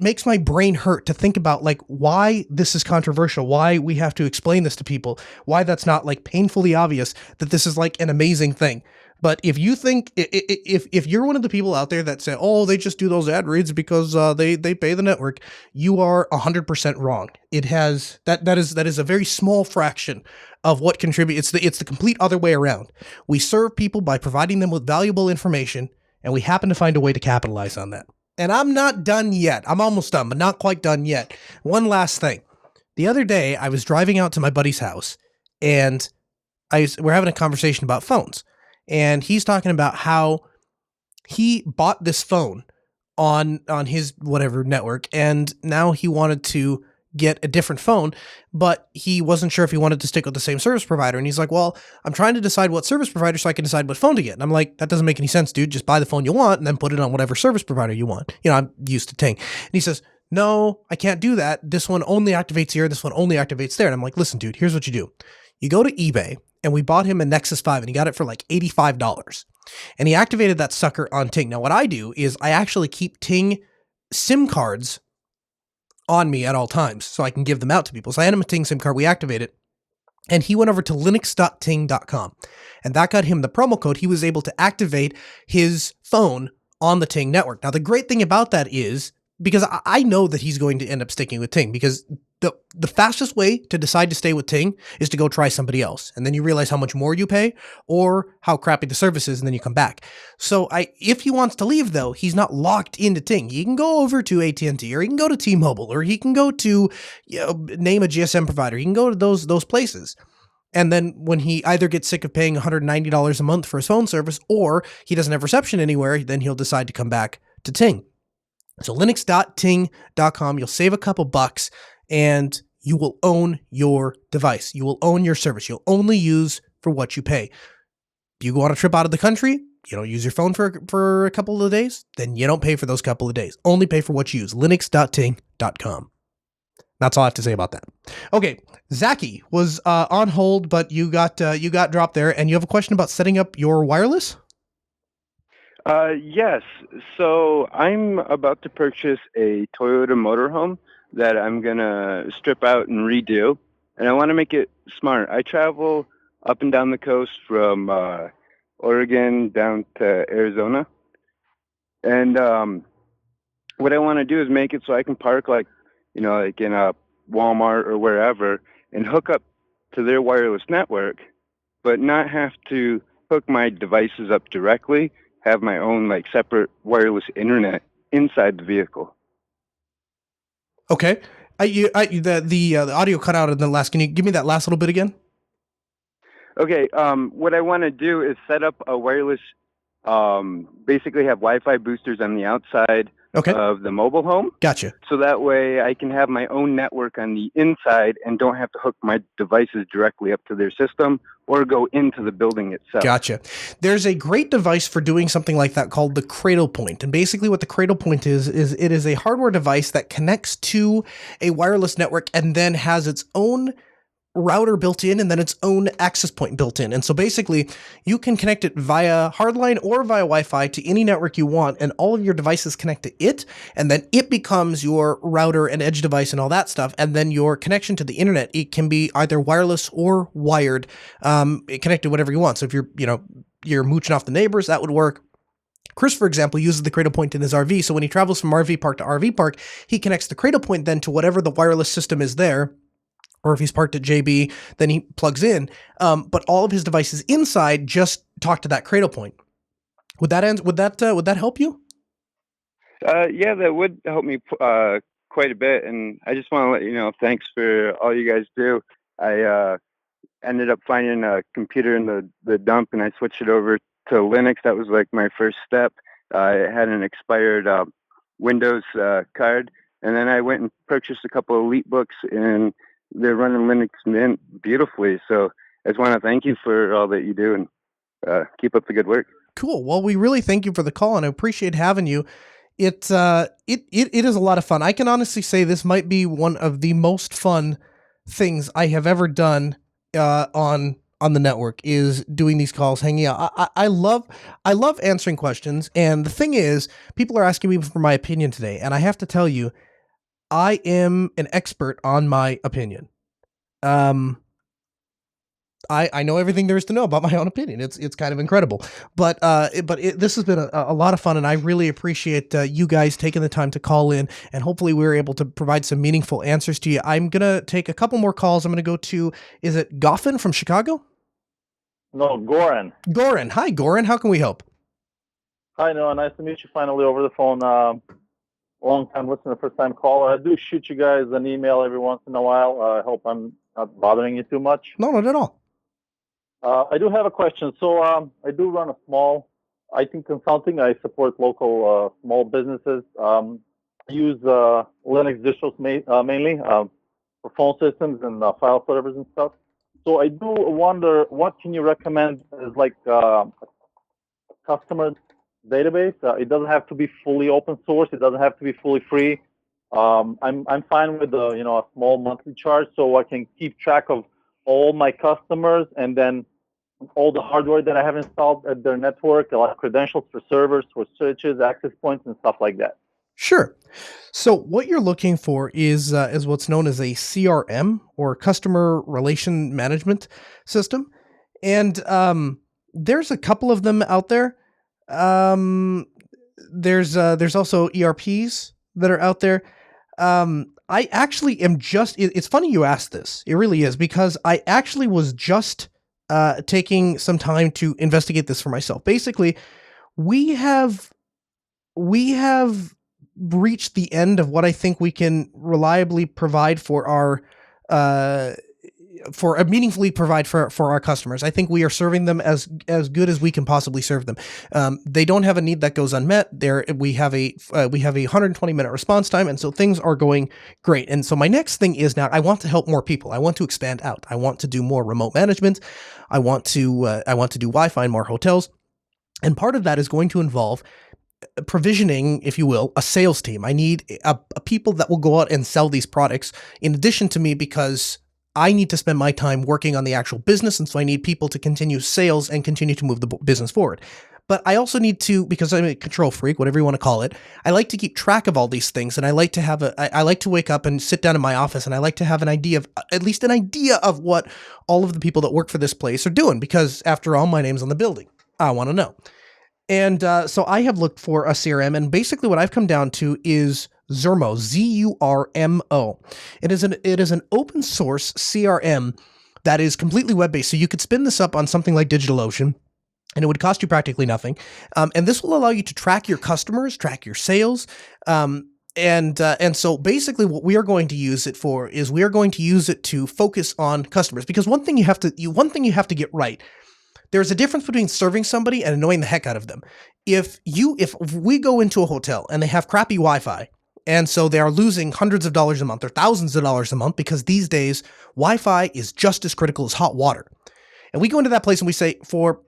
makes my brain hurt to think about like why this is controversial, why we have to explain this to people, why that's not like painfully obvious that this is like an amazing thing. But if you think, if you're one of the people out there that say, oh, they just do those ad reads because they pay the network, you are 100% wrong. It has that is a very small fraction of what contributes. It's the complete other way around. We serve people by providing them with valuable information, and we happen to find a way to capitalize on that. And I'm not done yet. I'm almost done, but not quite done yet. One last thing. The other day, I was driving out to my buddy's house, and we're having a conversation about phones. And he's talking about how he bought this phone on his whatever network, and now he wanted to get a different phone, but he wasn't sure if he wanted to stick with the same service provider. And he's like, well, I'm trying to decide what service provider so I can decide what phone to get. And I'm like, that doesn't make any sense, dude. Just buy the phone you want and then put it on whatever service provider you want. You know, I'm used to Ting. And he says, no, I can't do that. This one only activates here. This one only activates there. And I'm like, listen, dude, here's what you do. You go to eBay, and we bought him a Nexus 5, and he got it for like $85. And he activated that sucker on Ting. Now, what I do is I actually keep Ting SIM cards on me at all times so I can give them out to people. So I had him a Ting SIM card. We activate it. And he went over to linux.ting.com. And that got him the promo code. He was able to activate his phone on the Ting network. Now, the great thing about that is, because I know that he's going to end up sticking with Ting, because the fastest way to decide to stay with Ting is to go try somebody else. And then you realize how much more you pay or how crappy the service is, and then you come back. So if he wants to leave, though, he's not locked into Ting. He can go over to AT&T, or he can go to T-Mobile, or he can go to, name a GSM provider. He can go to those places. And then when he either gets sick of paying $190 a month for his phone service, or he doesn't have reception anywhere, then he'll decide to come back to Ting. So linux.ting.com, you'll save a couple bucks, and you will own your device. You will own your service. You'll only use for what you pay. You go on a trip out of the country, you don't use your phone for a couple of days, then you don't pay for those couple of days. Only pay for what you use. linux.ting.com. That's all I have to say about that. Okay, Zaki was on hold, but you got dropped there, and you have a question about setting up your wireless? Yes. So I'm about to purchase a Toyota motorhome that I'm going to strip out and redo, and I want to make it smart. I travel up and down the coast from Oregon down to Arizona, and what I want to do is make it so I can park like in a Walmart or wherever and hook up to their wireless network, but not have to hook my devices up directly, have my own like separate wireless internet inside the vehicle. Okay. The audio cut out in the last. Can you give me that last little bit again? Okay. What I want to do is set up a wireless. Basically, have Wi-Fi boosters on the outside of the mobile home. Gotcha. So that way, I can have my own network on the inside and don't have to hook my devices directly up to their system or go into the building itself. Gotcha. There's a great device for doing something like that called the Cradle Point. And basically what the Cradle Point is it is a hardware device that connects to a wireless network and then has its own router built in and then its own access point built in. And so basically you can connect it via hardline or via Wi-Fi to any network you want, and all of your devices connect to it, and then it becomes your router and edge device and all that stuff. And then your connection to the internet, it can be either wireless or wired, connected whatever you want. So if you're mooching off the neighbors, that would work. Chris, for example, uses the Cradle Point in his RV. So when he travels from RV park to RV park, he connects the Cradle Point then to whatever the wireless system is there. Or if he's parked at JB, then he plugs in. But all of his devices inside just talk to that Cradle Point. Would that help you? Yeah, that would help me quite a bit. And I just want to let you know, thanks for all you guys do. I ended up finding a computer in the dump, and I switched it over to Linux. That was like my first step. It had an expired Windows card, and then I went and purchased a couple of Elite books, and they're running Linux Mint beautifully. So I just want to thank you for all that you do, and keep up the good work. Cool. Well, we really thank you for the call, and I appreciate having you. It is a lot of fun. I can honestly say this might be one of the most fun things I have ever done on the network, is doing these calls, hanging out. I love answering questions, and the thing is, people are asking me for my opinion today, and I have to tell you, I am an expert on my opinion. I know everything there is to know about my own opinion. It's kind of incredible, but this has been a lot of fun, and I really appreciate you guys taking the time to call in, and hopefully we were able to provide some meaningful answers to you. I'm gonna take a couple more calls. I'm gonna go to, is it Goffin from Chicago? No, Goran. Goran, hi Goran, how can we help? Hi, Noah. Nice to meet you finally over the phone. Long time listener, first time caller. I do shoot you guys an email every once in a while. I hope I'm not bothering you too much. No, not at all. I do have a question. So I do run a small IT consulting. I support local small businesses. I use Linux distros mainly for phone systems and file servers and stuff. So I do wonder, what can you recommend as like a customer database? It doesn't have to be fully open source. It doesn't have to be fully free. I'm fine with a small monthly charge, so I can keep track of all my customers and then all the hardware that I have installed at their network, like credentials for servers, for switches, access points, and stuff like that. Sure. So what you're looking for is what's known as a CRM, or customer relation management system, and there's a couple of them out there. There's also ERPs that are out there. I actually am it's funny you asked this. It really is, because I actually was just taking some time to investigate this for myself. Basically, we have reached the end of what I think we can reliably provide for our meaningfully provide for our customers. I think we are serving them as good as we can possibly serve them. They don't have a need that goes unmet. We have a 120-minute response time, and so things are going great. And so my next thing is, now I want to help more people. I want to expand out. I want to do more remote management. I want to do Wi-Fi in more hotels, and part of that is going to involve provisioning, if you will, a sales team. I need a people that will go out and sell these products in addition to me, because I need to spend my time working on the actual business, and so I need people to continue sales and continue to move the business forward. But I also need to, because I'm a control freak, whatever you want to call it, I like to keep track of all these things, and I like to I like to wake up and sit down in my office, and I like to have at least an idea of what all of the people that work for this place are doing, because after all, my name's on the building. I want to know. And so I have looked for a CRM, and basically what I've come down to is Zurmo, Zurmo. It is an open source CRM that is completely web-based. So you could spin this up on something like DigitalOcean, and it would cost you practically nothing. And this will allow you to track your customers, track your sales. And so basically what we are going to use it for is we are going to use it to focus on customers, because one thing you have to get right. There's a difference between serving somebody and annoying the heck out of them. If we go into a hotel and they have crappy Wi-Fi, and so they are losing hundreds of dollars a month or thousands of dollars a month, because these days Wi-Fi is just as critical as hot water. And we go into that place and we say, for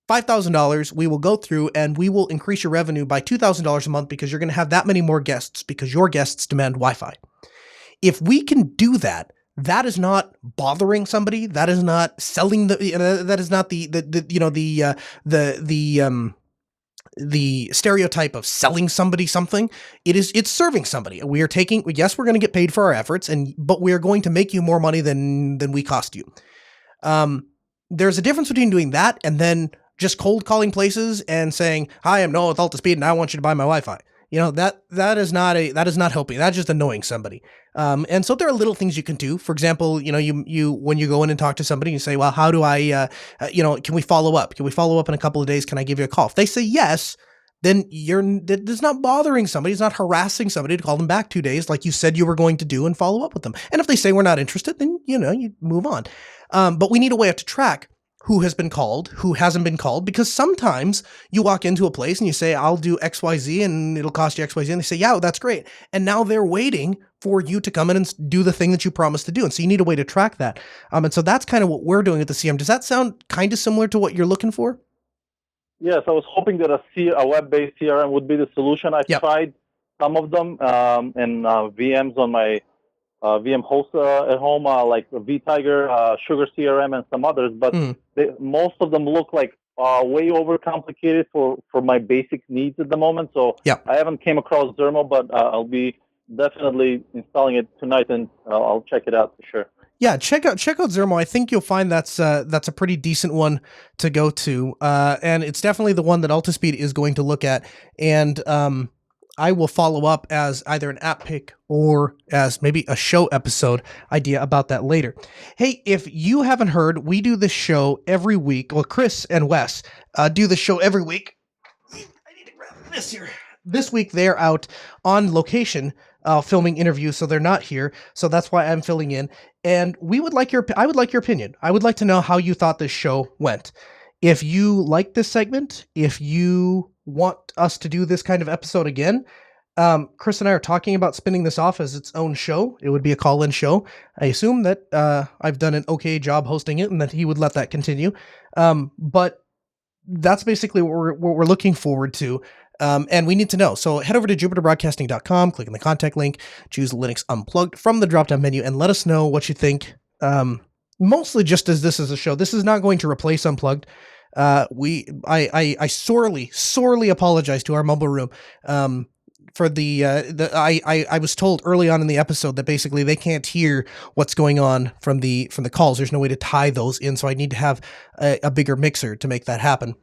$5,000, we will go through and we will increase your revenue by $2,000 a month, because you're going to have that many more guests, because your guests demand Wi-Fi. If we can do that, that is not bothering somebody. That is not selling that is not the stereotype of selling somebody something. It's serving somebody. We're going to get paid for our efforts, but we are going to make you more money than we cost you. There's a difference between doing that and then just cold calling places and saying, "Hi, I'm Noah with Alta Speed, and I want you to buy my Wi-Fi." That is not helping. That's just annoying somebody. And so there are little things you can do. For example, you when you go in and talk to somebody, you say, "Well, how do I, can we follow up? Can we follow up in a couple of days? Can I give you a call?" If they say yes, then it's not bothering somebody. It's not harassing somebody to call them back 2 days, like you said you were going to do, and follow up with them. And if they say we're not interested, then you move on. But we need a way to track who has been called, who hasn't been called, because sometimes you walk into a place and you say, "I'll do XYZ and it'll cost you XYZ." And they say, "Yeah, that's great." And now they're waiting for you to come in and do the thing that you promised to do. And so you need a way to track that. And so that's kind of what we're doing at the CM. Does that sound kind of similar to what you're looking for? Yes, I was hoping that a web-based CRM would be the solution. I've tried some of them and VMs on my VM host at home, like vTiger, Sugar CRM, and some others, but most of them look like way overcomplicated for my basic needs at the moment. So I haven't came across Zurmo, but I'll be definitely installing it tonight, and I'll check it out for sure. Yeah, check out Zermo. I think you'll find that's a pretty decent one to go to, and it's definitely the one that Altispeed is going to look at. And I will follow up as either an app pick or as maybe a show episode idea about that later. Hey, if you haven't heard, we do this show every week. Well, Chris and Wes do the show every week. I need to grab this here. This week they're out on location filming interviews, so they're not here. So that's why I'm filling in. And I would like your opinion. I would like to know how you thought this show went. If you like this segment, if you want us to do this kind of episode again, Chris and I are talking about spinning this off as its own show. It would be a call-in show. I assume that I've done an okay job hosting it and that he would let that continue. But that's basically what we're looking forward to. And we need to know. So head over to jupiterbroadcasting.com, click on the contact link, choose Linux Unplugged from the drop-down menu, and let us know what you think. Mostly just as this is a show. This is not going to replace Unplugged. I sorely apologize to our mobile room for I was told early on in the episode that basically they can't hear what's going on from the calls. There's no way to tie those in, so I need to have a bigger mixer to make that happen.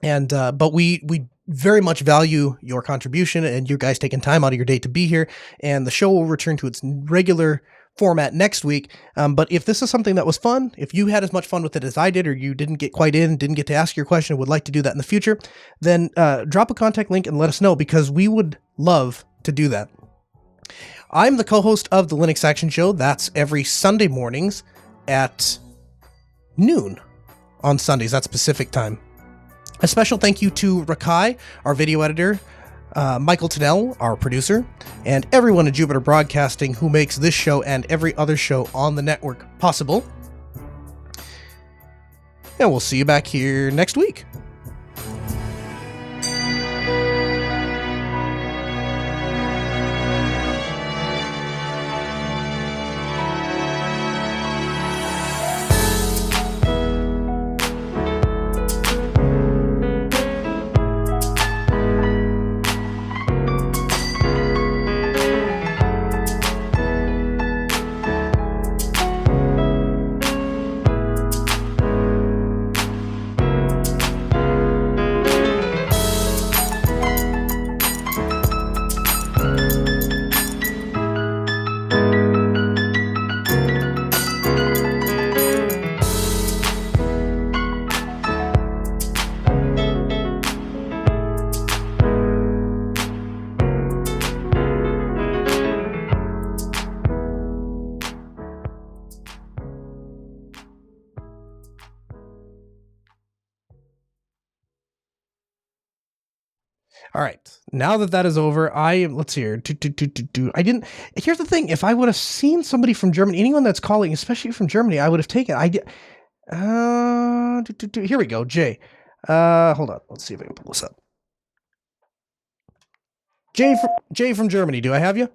And but we very much value your contribution and you guys taking time out of your day to be here. And the show will return to its regular format next week. But if this is something that was fun, if you had as much fun with it as I did, or you didn't get quite in, didn't get to ask your question, would like to do that in the future, then drop a contact link and let us know, because we would love to do that. I'm the co-host of the Linux Action Show. That's every Sunday mornings at noon on Sundays. That's Pacific time. A special thank you to Rakai, our video editor, Michael Tennell, our producer, and everyone at Jupiter Broadcasting who makes this show and every other show on the network possible. And we'll see you back here next week. All right. Now that is over, let's hear. I didn't. Here's the thing. If I would have seen somebody from Germany, anyone that's calling, especially from Germany, I would have taken. Here we go. Jay. Hold on. Let's see if I can pull this up. Jay from Germany. Do I have you?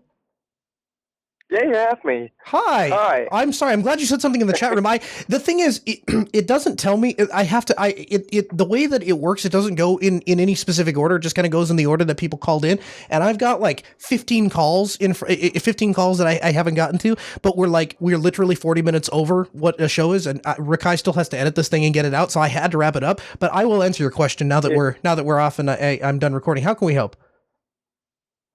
Yeah, you have me. Hi. I'm sorry. I'm glad you said something in the chat room. The thing is, it doesn't tell me. I have to. The way that it works, it doesn't go in any specific order. It just kind of goes in the order that people called in. And I've got like 15 calls that I haven't gotten to. But we're literally 40 minutes over what a show is, and Rakai still has to edit this thing and get it out. So I had to wrap it up. But I will answer your question now that we're off and I'm done recording. How can we help?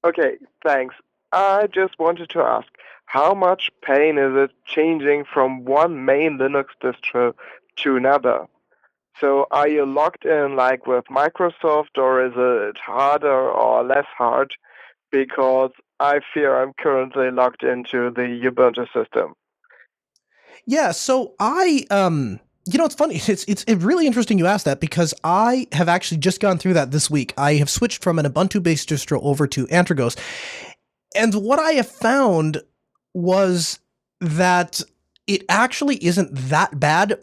Okay, thanks. I just wanted to ask, how much pain is it changing from one main Linux distro to another? So are you locked in like with Microsoft, or is it harder or less hard? Because I fear I'm currently locked into the Ubuntu system. Yeah, so it's funny. It's really interesting you asked that, because I have actually just gone through that this week. I have switched from an Ubuntu-based distro over to Antergos. And what I have found was that it actually isn't that bad.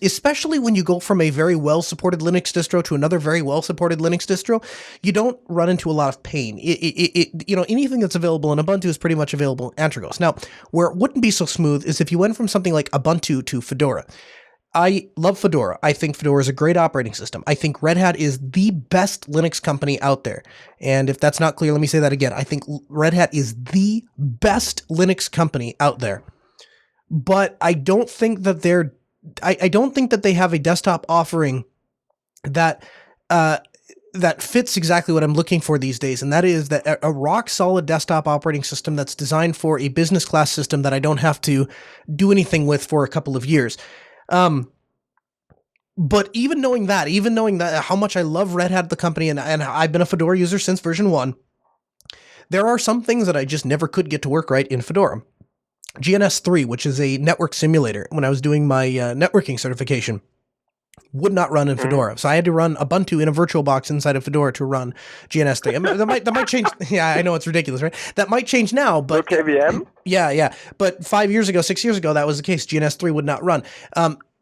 Especially when you go from a very well-supported Linux distro to another very well-supported Linux distro, you don't run into a lot of pain. Anything that's available in Ubuntu is pretty much available in Antergos. Now, where it wouldn't be so smooth is if you went from something like Ubuntu to Fedora. I love Fedora. I think Fedora is a great operating system. I think Red Hat is the best Linux company out there. And if that's not clear, let me say that again. I think Red Hat is the best Linux company out there. but I don't think that I don't think that they have a desktop offering that that fits exactly what I'm looking for these days, and that is that a rock solid desktop operating system that's designed for a business class system that I don't have to do anything with for a couple of years. But even knowing that how much I love Red Hat, the company, and I've been a Fedora user since version 1, there are some things that I just never could get to work right in Fedora. GNS3, which is a network simulator, when I was doing my networking certification, would not run in Fedora. So I had to run Ubuntu in a virtual box inside of Fedora to run GNS3. I mean, that might change. Yeah, I know it's ridiculous, right? That might change now, but no KVM? Yeah. But 6 years ago, that was the case. GNS3 would not run.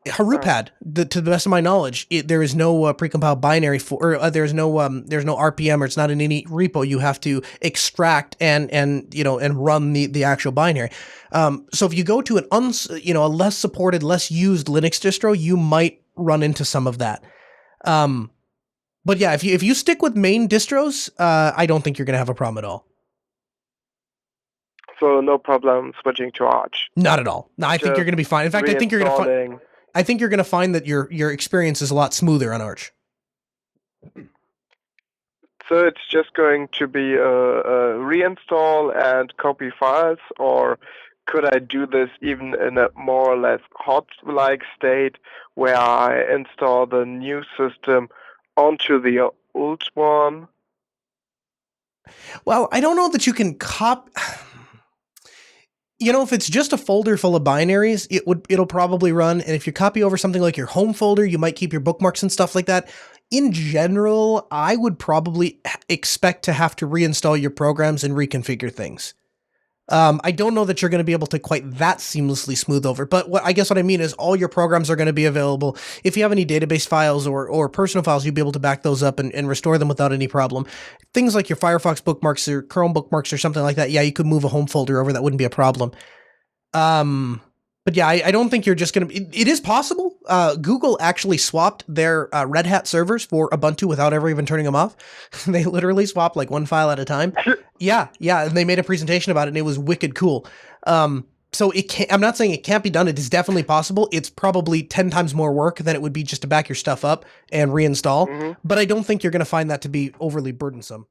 Harupad, to the best of my knowledge, there is no precompiled binary for, or there's no RPM, or it's not in any repo. You have to extract and run the actual binary. So if you go to a less supported, less used Linux distro, you might run into some of that. But yeah, if you stick with main distros, I don't think you're gonna have a problem at all. So no problem switching to Arch. Not at all. No, I think you're gonna be fine. In fact, I think you're gonna find that your experience is a lot smoother on Arch. So it's just going to be a reinstall and copy files, or could I do this even in a more or less hot-like state where I install the new system onto the old one? Well, I don't know that you can copy. If it's just a folder full of binaries, it'll probably run. And if you copy over something like your home folder, you might keep your bookmarks and stuff like that. In general, I would probably expect to have to reinstall your programs and reconfigure things. I don't know that you're going to be able to quite that seamlessly smooth over, but what I mean is all your programs are going to be available. If you have any database files or personal files, you'll be able to back those up and restore them without any problem. Things like your Firefox bookmarks or Chrome bookmarks or something like that, yeah, you could move a home folder over. That wouldn't be a problem. But yeah, I don't think you're just going to... It is possible. Google actually swapped their Red Hat servers for Ubuntu without ever even turning them off. They literally swapped like one file at a time. Yeah, and they made a presentation about it, and it was wicked cool. So I'm not saying it can't be done. It is definitely possible. It's probably 10 times more work than it would be just to back your stuff up and reinstall. But I don't think you're going to find that to be overly burdensome.